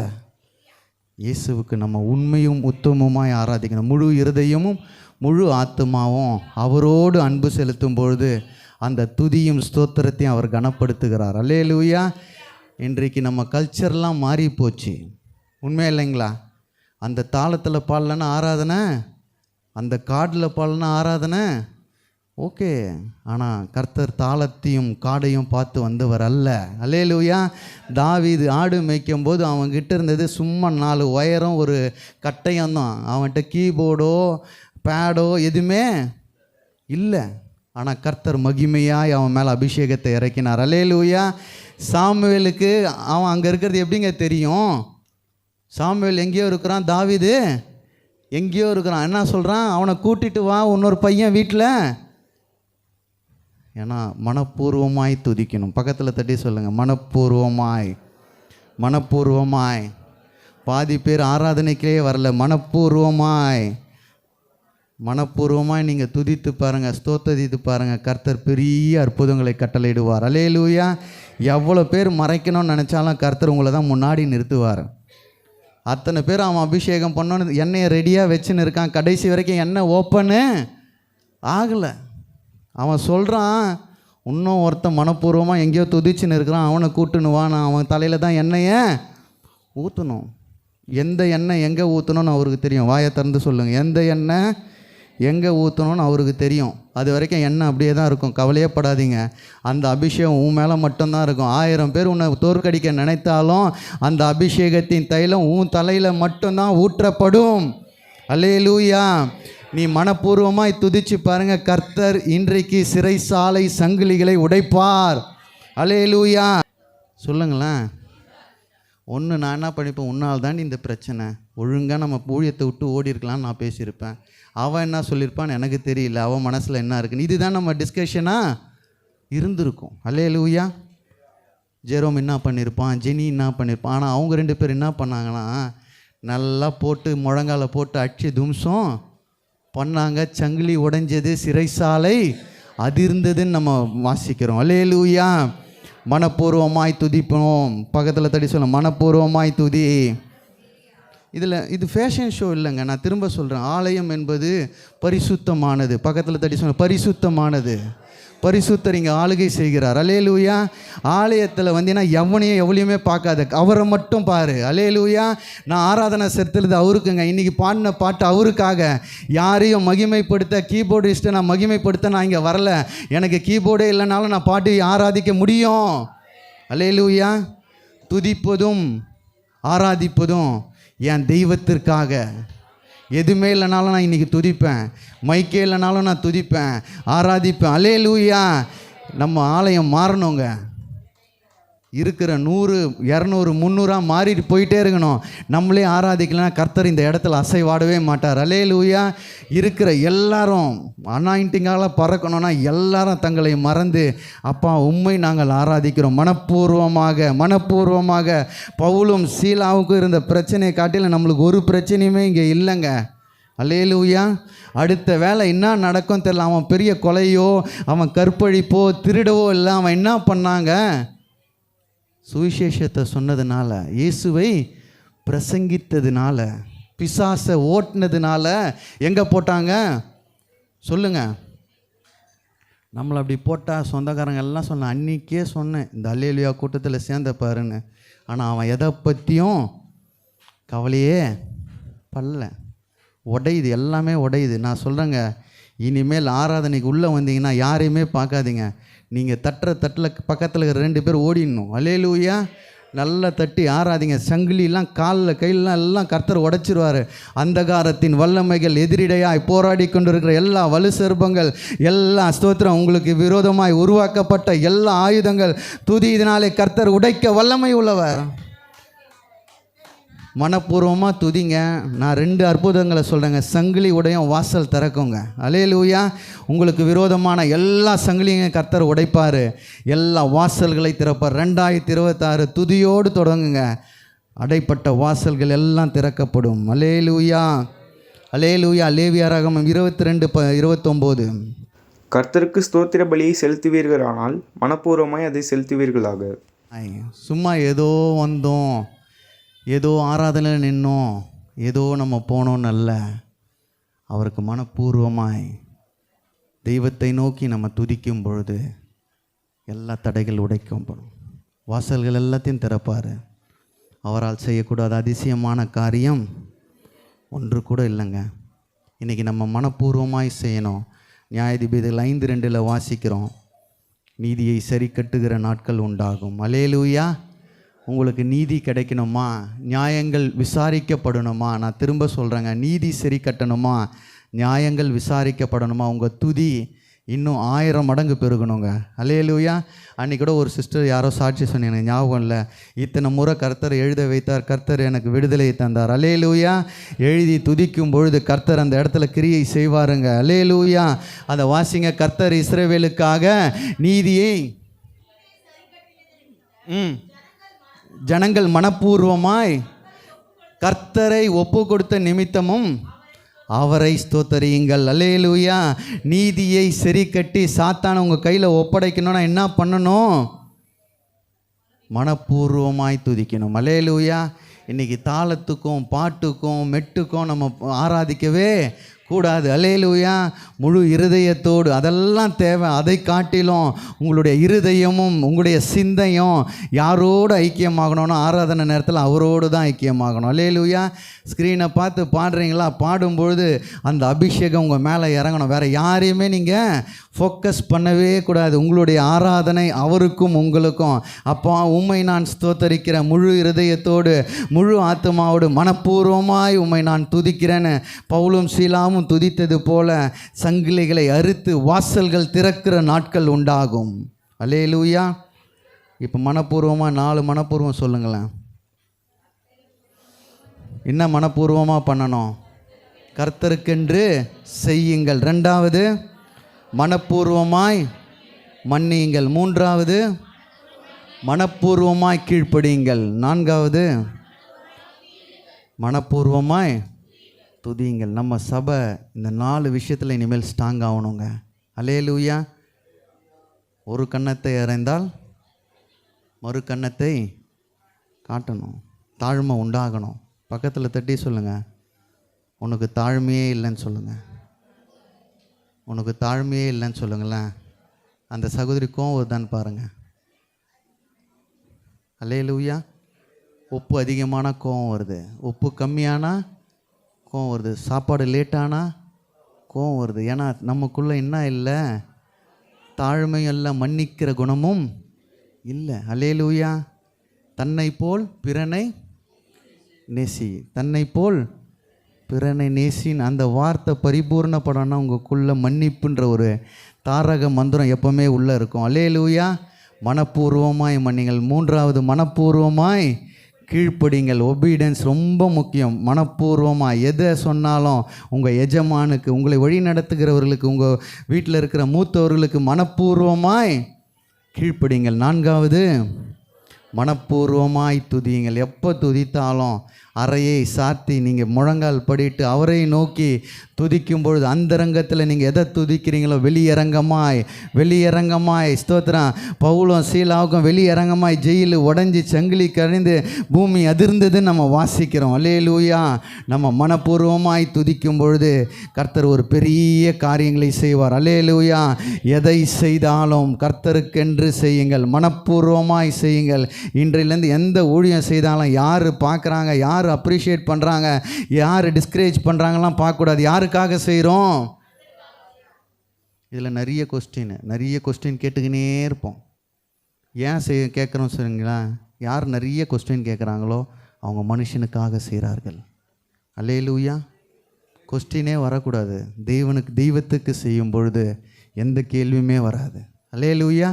இயேசுவுக்கு நம்ம உண்மையும் உத்தமமாய் ஆராதிக்கணும். முழு இருதயமும் முழு ஆத்துமாவும் அவரோடு அன்பு செலுத்தும் பொழுது அந்த துதியும் ஸ்தோத்திரத்தையும் அவர் கனப்படுத்துகிறார். அல்லேலூயா. இன்றைக்கு நம்ம கல்ச்சர்லாம் மாறி போச்சு, உண்மை இல்லைங்களா? அந்த தாளத்தில் பாடலன்னா ஆராதனை, அந்த காடில் பாடலன்னா ஆராதனை, ஓகே. ஆனால் கர்த்தர் தாளத்தையும் காடையும் பார்த்து வந்தவர் அல்ல. அல்லேலூயா. தாவீது ஆடு மேய்க்கும் போது அவன்கிட்ட இருந்தது சும்மா 4 ஒயரும் ஒரு கட்டையும் தான். அவன்கிட்ட கீபோர்டோ பேடோ எதுவுமே இல்லை. ஆனால் கர்த்தர் மகிமையாய் அவன் மேலே அபிஷேகத்தை இறக்கினார். அல்லேலூயா. சாமுவேலுக்கு அவன் அங்கே இருக்கிறது எப்படிங்க தெரியும்? சாமுவேல் எங்கேயோ இருக்கிறான், தாவீது எங்கேயோ இருக்கிறான். என்ன சொல்கிறான்? அவனை கூட்டிகிட்டு வா, இன்னொரு பையன் வீட்டில். ஏன்னா மனப்பூர்வமாய் துதிக்கணும். பக்கத்தில் தட்டி சொல்லுங்கள், மனப்பூர்வமாய். மனப்பூர்வமாய். பாதி பேர் ஆராதனைக்கே வரல. மனப்பூர்வமாய் நீங்கள் துதித்து பாருங்கள், ஸ்தோத்திரித்து பாருங்கள், கர்த்தர் பெரிய அற்புதங்களை கட்டளையிடுவார். அல்லேலூயா. எவ்வளோ பேர் மறைக்கணும்னு நினச்சாலும் கர்த்தர் உங்களை தான் முன்னாடி நிறுத்துவார். அத்தனை பேர் அவன் அபிஷேகம் பண்ணோன்னு எண்ணெயை ரெடியாக வச்சுன்னு இருக்கான், கடைசி வரைக்கும் எண்ணெய் ஓப்பனு ஆகலை. அவன் சொல்கிறான், இன்னும் ஒருத்தன் மனப்பூர்வமாக எங்கேயோ துதிச்சுன்னு இருக்கிறான், அவனை கூட்டுன்னு வா, நான் அவன் தலையில் தான் எண்ணெயை ஊற்றணும். எந்த எண்ணெய் எங்கே ஊற்றணும்னு அவருக்கு தெரியும். வாயை திறந்து சொல்லுங்கள், எந்த எண்ணெய் எங்கே ஊற்றணும்னு அவருக்கு தெரியும். அது வரைக்கும் எண்ணெய் அப்படியே தான் இருக்கும், கவலையே படாதீங்க. அந்த அபிஷேகம் உன் மேலே மட்டும்தான் இருக்கும். 1000 பேர் உன்னை தோற்கடிக்க நினைத்தாலும் அந்த அபிஷேகத்தின் தைலம் உன் தலையில் மட்டும்தான் ஊற்றப்படும். அல்லேலூயா. நீ மனப்பூர்வமாய் துதிச்சு பாருங்க, கர்த்தர் இன்றைக்கு சிறைசாலை சங்கிலிகளை உடைப்பார். அல்லேலூயா. சொல்லுங்களேன். ஒன்று நான் என்ன பண்ணிப்பேன், உன்னால் தாண்டி இந்த பிரச்சனை, ஒழுங்காக நம்ம ஊழியத்தை விட்டு ஓடி இருக்கலாம்னு நான் பேசியிருப்பேன். அவன் என்ன சொல்லியிருப்பான்னு எனக்கு தெரியல, அவன் மனசில் என்ன இருக்குன்னு. இதுதான் நம்ம டிஸ்கஷனாக இருந்திருக்கும். அல்லேலூயா. ஜெரோம் என்ன பண்ணியிருப்பான், ஜெனி என்ன பண்ணியிருப்பான். ஆனால் அவங்க 2 பேர் என்ன பண்ணாங்கன்னா, நல்லா போட்டு முழங்கால போட்டு அடிச்சு தும்சம் பண்ணாங்க. சங்கிலி உடைஞ்சது, சிறைசாலை அதிர்ந்ததுன்னு நம்ம வாசிக்கிறோம். அல்லேலூயா. மனப்பூர்வமாய் துதிப்போம். பக்கத்தில் தடி சொல்ல, மனப்பூர்வமாய் துதி. இது ஃபேஷன் ஷோ இல்லைங்க, நான் திரும்ப சொல்கிறேன். ஆலயம் என்பது பரிசுத்தமானது. பக்கத்தில் தடி சொல்ல, பரிசுத்தமானது. பரிசுத்தர் இங்கே ஆளுகை செய்கிறார். அல்லேலூயா. ஆலயத்தில் வந்தீங்கன்னா எவ்வளையுமே பார்க்காத, அவரை மட்டும் பாரு. அல்லேலூயா. நான் ஆராதனை செலுத்துறது அவருக்குங்க. இன்றைக்கி பாடின பாட்டு அவருக்காக. யாரையும் மகிமைப்படுத்த, கீபோர்டிஸ்ட்டை நான் மகிமைப்படுத்த நான் இங்கே வரல. எனக்கு கீபோர்டே இல்லைனாலும் நான் பாட்டு ஆராதிக்க முடியும். அல்லேலூயா. துதிப்பதும் ஆராதிப்பதும் என் தெய்வத்திற்காக. எதுவுமே இல்லைனாலும் நான் இன்றைக்கி துதிப்பேன், மைக்கே இல்லைனாலும் நான் துதிப்பேன், ஆராதிப்பேன். அல்லேலூயா. நம்ம ஆலயம் மாறணுங்க. இருக்கிற 100, 200, 300 மாறிட்டு போயிட்டே இருக்கணும். நம்மளே ஆராதிக்கலைன்னா கர்த்தர் இந்த இடத்துல அசைவாடவே மாட்டார். அல்லேலூயா. இருக்கிற எல்லாரும் அனாயிண்டிங்கால பறக்கணும்னா எல்லாரும் தங்களை மறந்து, அப்பா உம்மை நாங்கள் ஆராதிக்கிறோம் மனப்பூர்வமாக. பவுலும் சீலாவுக்கும் இருந்த பிரச்சனையை காட்டிலும் நம்மளுக்கு ஒரு பிரச்சனையுமே இங்கே இல்லைங்க. அல்லேலூயா. அடுத்த வேலை என்ன நடக்கும் தெரியல. அவன் பெரிய கொலையோ, அவன் கற்பழிப்போ, திருடவோ இல்லை. அவன் என்ன பண்ணாங்க, சுவிசேஷத்தை சொன்னதுனால, இயேசுவை பிரசங்கித்ததுனால, பிசாசை ஓட்டினதுனால எங்கே போட்டாங்க சொல்லுங்க. நம்மளை அப்படி போட்டால் சொந்தக்காரங்க எல்லாம் சொன்னேன், அன்றைக்கே சொன்னேன் இந்த அல்லேலூயா கூட்டத்தில் சேர்ந்த பாருன்னு. ஆனால் அவன் எதை பற்றியும் கவலையே படல. உடையுது, எல்லாமே உடையுது. நான் சொல்கிறேங்க, இனிமேல் ஆராதனைக்கு உள்ளே வந்தீங்கன்னா யாரையுமே பார்க்காதீங்க. நீங்கள் தட்டில் பக்கத்தில் 2 பேர் ஓடிடணும். அல்லேலூயா. நல்லா தட்டி ஆராதிங்க. சங்கிலிலாம் காலில் கையிலலாம் எல்லாம் கர்த்தர் உடைச்சிருவார். அந்தகாரத்தின் வல்லமைகள் எதிரிடையாய் போராடி கொண்டிருக்கிற எல்லா வலு செருப்பங்கள், எல்லா ஸ்தோத்திரம், உங்களுக்கு விரோதமாய் உருவாக்கப்பட்ட எல்லா ஆயுதங்கள் துதி இதனாலே கர்த்தர் உடைக்க வல்லமை உள்ளவர். மனப்பூர்வமாக துதிங்க. நான் 2 அற்புதங்களை சொல்கிறேங்க. சங்கிலி உடையும் வாசல் திறக்குங்க. அல்லேலூயா. உங்களுக்கு விரோதமான எல்லா சங்கிலியும் கர்த்தர் உடைப்பார், எல்லா வாசல்களை திறப்பார். 2026 துதியோடு தொடங்குங்க. அடைப்பட்ட வாசல்கள் எல்லாம் திறக்கப்படும். அல்லேலூயா. அல்லேலூயா. லேவியராகமம் 22:29.
கர்த்தருக்கு ஸ்தோத்திர பலியை செலுத்துவீர்களானால் மனப்பூர்வமாய் அதை செலுத்துவீர்களாக.
சும்மா ஏதோ வந்தோம், ஏதோ ஆராதனையில் நின்னோம், ஏதோ நம்ம போனோன்னு அல்ல. அவருக்கு மனப்பூர்வமாய் தெய்வத்தை நோக்கி நம்ம துதிக்கும் பொழுது எல்லா தடைகள் உடைக்கப்படும், வாசல்கள் எல்லாத்தையும் திறப்பார். அவரால் செய்யக்கூடாத அதிசயமான காரியம் ஒன்று கூட இல்லைங்க. இன்றைக்கி நம்ம மனப்பூர்வமாய் செய்யணும். நியாயாதிபதிகள் 5:2 வாசிக்கிறோம், நீதியை சரி கட்டுகிற நாட்கள் உண்டாகும். அல்லேலூயா. உங்களுக்கு நீதி கிடைக்கணுமா, நியாயங்கள் விசாரிக்கப்படணுமா, நான் திரும்ப சொல்கிறேங்க, நீதி சரி கட்டணுமா, நியாயங்கள் விசாரிக்கப்படணுமா, உங்கள் துதி இன்னும் 1000 மடங்கு பெருகணுங்க. அல்லேலூயா. அன்றைக்கி கூட ஒரு சிஸ்டர் யாரோ சாட்சி சொன்னீங்க, ஞாபகம் இல்லை, இத்தனை முறை கர்த்தர் எழுத வைத்தார், கர்த்தர் எனக்கு விடுதலையை தந்தார். அல்லேலூயா. எழுதி துதிக்கும் பொழுது கர்த்தர் அந்த இடத்துல கிரியை செய்வாருங்க. அல்லேலூயா. அதை வாசிங்க. கர்த்தர் இஸ்ரவேலுக்காக நீதியை ஜனங்கள் மனப்பூர்வமாய் கர்த்தரை ஒப்பு கொடுத்த நிமித்தமும் அவரை ஸ்தோத்தரியுங்கள். அல்லேலூயா. நீதியை சரி கட்டி சாத்தான உங்கள் கையில் ஒப்படைக்கணும்னா என்ன பண்ணணும், மனப்பூர்வமாய் துதிக்கணும். அல்லேலூயா. இன்றைக்கி தாளத்துக்கும் பாட்டுக்கும் மெட்டுக்கும் நம்ம ஆராதிக்கவே கூடாது. அல்லேலூயா. முழு இருதயத்தோடு, அதெல்லாம் தேவை. அதை காட்டிலும் உங்களுடைய இருதயமும் உங்களுடைய சிந்தையும் யாரோடு ஐக்கியமாகணும்னா ஆராதனை நேரத்தில் அவரோடு தான் ஐக்கியமாகணும். அல்லேலூயா. ஸ்க்ரீனை பார்த்து பாடுறீங்களா, பாடும்பொழுது அந்த அபிஷேகம் உங்கள் மேலே இறங்கணும். வேறு யாரையுமே நீங்கள் ஃபோக்கஸ் பண்ணவே கூடாது. உங்களுடைய ஆராதனை அவருக்கும் உங்களுக்கும். அப்பா உம்மை நான் ஸ்தோத்தரிக்கிறேன், முழு இருதயத்தோடு முழு ஆத்மாவோடு மனப்பூர்வமாய் உம்மை நான் துதிக்கிறேன்னு பவுலும் சீலாவும் துதித்தது போல சங்கிலிகளை அறுத்து வாசல்கள் திறக்கிற நாட்கள் உண்டாகும். அல்லேலூயா. இப்போ மனப்பூர்வமாக 4 மனப்பூர்வம் சொல்லுங்களேன். என்ன மனப்பூர்வமாக பண்ணணும்? கர்த்தருக்கென்று செய்யுங்கள். 2வது மனப்பூர்வமாய் மன்னியுங்கள். 3வது மனப்பூர்வமாய் கீழ்ப்படியுங்கள். 4வது மனப்பூர்வமாய் துதியுங்கள். நம்ம சபை இந்த 4 விஷயத்தில் இனிமேல் ஸ்ட்ராங் ஆகணுங்க. அல்லேலூயா. ஒரு கன்னத்தை அறைந்தால் மறு கன்னத்தை காட்டணும். தாழ்மை உண்டாகணும். பக்கத்தில் தட்டி சொல்லுங்கள், உனக்கு தாழ்மையே இல்லைன்னு சொல்லுங்கள். உனக்கு தாழ்மையே இல்லைன்னு சொல்லுங்களேன். அந்த சகோதரி கோவம் வருதான்னு பாருங்கள். அல்லேலூயா. உப்பு அதிகமான கோவம் வருது, உப்பு கம்மியானா கோவம் வருது, சாப்பாடு லேட்டானா கோவம் வருது. ஏன்னா நமக்குள்ளே என்ன இல்லை? தாழ்மையும் இல்லை, மன்னிக்கிற குணமும் இல்லை. அல்லேலூயா. தன்னை போல் பிறனை நேசி, தன்னை போல் பிறனை நேசின்னு அந்த வார்த்தை பரிபூர்ணப்படணும்னா உங்களுக்குள்ள மன்னிப்புன்ற ஒரு தாரக மந்திரம் எப்பவுமே உள்ளே இருக்கும். அல்லேலூயா. மனப்பூர்வமாய் மன்னிங்கள். 3வது மனப்பூர்வமாய் கீழ்ப்படிங்கள். ஒபீடியன்ஸ் ரொம்ப முக்கியம். மனப்பூர்வமாக எதை சொன்னாலும் உங்கள் எஜமானுக்கு, உங்களை வழி நடத்துகிறவர்களுக்கு, உங்கள் வீட்டில் இருக்கிற மூத்தவர்களுக்கு மனப்பூர்வமாய் கீழ்ப்படிங்கள். 4வது மனப்பூர்வமாய் துதியுங்கள். எப்போ துதித்தாலும் அறையை சாத்தி நீங்கள் முழங்கால் படிட்டு அவரை நோக்கி துதிக்கும் பொழுது அந்தரங்கத்தில் நீங்கள் எதை துதிக்கிறீங்களோ வெளியரங்கமாய் ஸ்தோத்திரம். பவுலும் சீலாவுக்கும் வெளியரங்கமாய் ஜெயிலு உடஞ்சி சங்கிலி கழிந்து பூமி அதிர்ந்ததுன்னு நம்ம வாசிக்கிறோம். அல்லேலூயா. நம்ம மனப்பூர்வமாய் துதிக்கும் பொழுது கர்த்தர் ஒரு பெரிய காரியங்களை செய்வார். அல்லேலூயா. எதை செய்தாலும் கர்த்தருக்கென்று செய்யுங்கள், மனப்பூர்வமாய் செய்யுங்கள். இன்றையிலேருந்து எந்த ஊழியம் செய்தாலும் யார் பார்க்குறாங்க, யார் அப்ரிஷியேட் பண்ணுறாங்க, யார் டிஸ்கரேஜ் பண்ணுறாங்கலாம் பார்க்கக்கூடாது. யாருக்காக செய்கிறோம்? இதில் நிறைய கொஸ்டின் கேட்டுக்கினே இருப்போம். ஏன் கேட்குறோம் சரிங்களா? யார் நிறைய கொஸ்டின் கேட்குறாங்களோ அவங்க மனுஷனுக்காக செய்கிறார்கள். அல்லேலூயா. கொஸ்டினே வரக்கூடாது. தெய்வத்துக்கு செய்யும் பொழுது எந்த கேள்வியுமே வராது. அல்லேலூயா.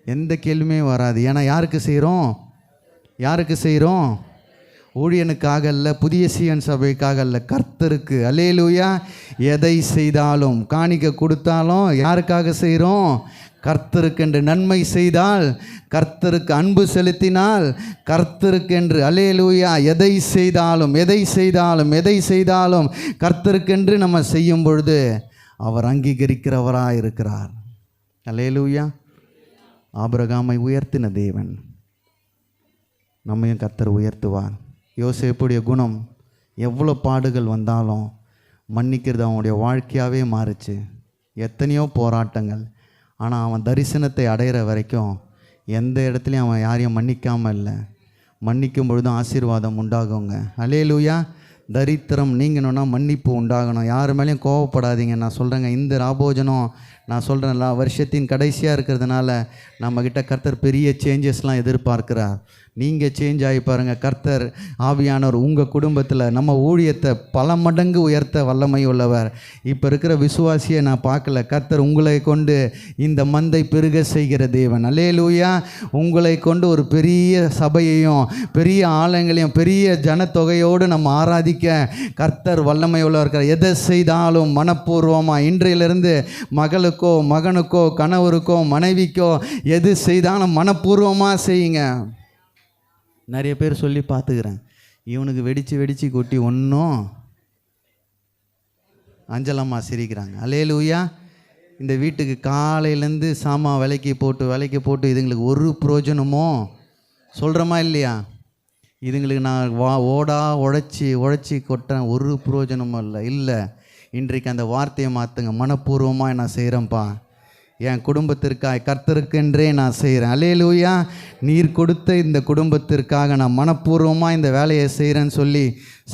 எந்த கேள்வியுமே வராது. ஏன்னா யாருக்கு செய்கிறோம்? ஊழியனுக்காக அல்ல, புதிய சீயோன் சபைக்காக அல்ல, கர்த்தருக்கு. அல்லேலூயா. எதை செய்தாலும், காணிக்கை கொடுத்தாலும் யாருக்காக செய்கிறோம்? கர்த்தருக்கென்று. நன்மை செய்தால், கர்த்தருக்கு அன்பு செலுத்தினால் கர்த்தருக்கென்று. அல்லேலூயா. எதை செய்தாலும் கர்த்தருக்கென்று நம்ம செய்யும் பொழுது அவர் அங்கீகரிக்கிறவராக இருக்கிறார். அல்லேலூயா. ஆபிரகாமை உயர்த்தின தேவன் நம்மையும் கர்த்தர் உயர்த்துவார். யோசேப்புடைய குணம் எவ்வளோ பாடுகள் வந்தாலும் மன்னிக்கிறது அவனுடைய வாழ்க்கையாகவே மாறுச்சு. எத்தனையோ போராட்டங்கள். ஆனால் அவன் தரிசனத்தை அடையிற வரைக்கும் எந்த இடத்துலையும் அவன் யாரையும் மன்னிக்காமல் இல்லை. மன்னிக்கும் பொழுதும் ஆசீர்வாதம் உண்டாகுங்க. அல்லேலூயா. தரித்திரம் நீங்கணும்னா மன்னிப்பு உண்டாகணும். யார் மேலேயும் கோவப்படாதீங்க. நான் சொல்கிறேங்க, இந்த ராபோஜனம் நான் சொல்கிறேன்ல, வருஷத்தின் கடைசியாக இருக்கிறதுனால நம்மக்கிட்ட கர்த்தர் பெரிய சேஞ்சஸ்லாம் எதிர்பார்க்கிறார். நீங்கள் சேஞ்ச் ஆகி பாருங்கள். கர்த்தர் ஆவியானவர் உங்கள் குடும்பத்தில் நம்ம ஊழியத்தை பல மடங்கு உயர்த்த வல்லமை உள்ளவர். இப்போ இருக்கிற விசுவாசியை நான் பார்க்கல. கர்த்தர் உங்களை கொண்டு இந்த மந்தை பெருக செய்கிற தேவன். அல்லேலூயா. உங்களை கொண்டு ஒரு பெரிய சபையையும் பெரிய ஆலயங்களையும் பெரிய ஜனத்தொகையோடு நம்ம ஆராதிக்க கர்த்தர் வல்லமை உள்ளவர். எதை செய்தாலும் மனப்பூர்வமாக, இன்றையிலிருந்து மகளுக்கோ மகனுக்கோ கணவருக்கோ மனைவிக்கோ எது செய்தாலும் மனப்பூர்வமாக செய்யுங்க. நிறைய பேர் சொல்லி பார்த்துக்கிறேன், இவனுக்கு வெடித்து கொட்டி ஒன்றும் அஞ்சலம்மா சிரிக்கிறாங்க. அல்லேலூயா. இந்த வீட்டுக்கு காலையிலேருந்து சாமான் விலைக்கு போட்டு இதுங்களுக்கு ஒரு பிரயோஜனமோ சொல்கிறோமா இல்லையா? இதுங்களுக்கு நான் உழைச்சி கொட்டேன், ஒரு பிரயோஜனமும் இல்லை. இன்றைக்கு அந்த வார்த்தையை மாற்றுங்க. மனப்பூர்வமாக நான் செய்கிறேன்ப்பா, என் குடும்பத்திற்காக கர்த்தருக்கென்றே நான் செய்கிறேன். அல்லேலூயா. நீர் கொடுத்த இந்த குடும்பத்திற்காக நான் மனப்பூர்வமாக இந்த வேலையை செய்கிறேன்னு சொல்லி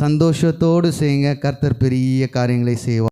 சந்தோஷத்தோடு செய்யுங்க. கர்த்தர் பெரிய காரியங்களை செய்வார்.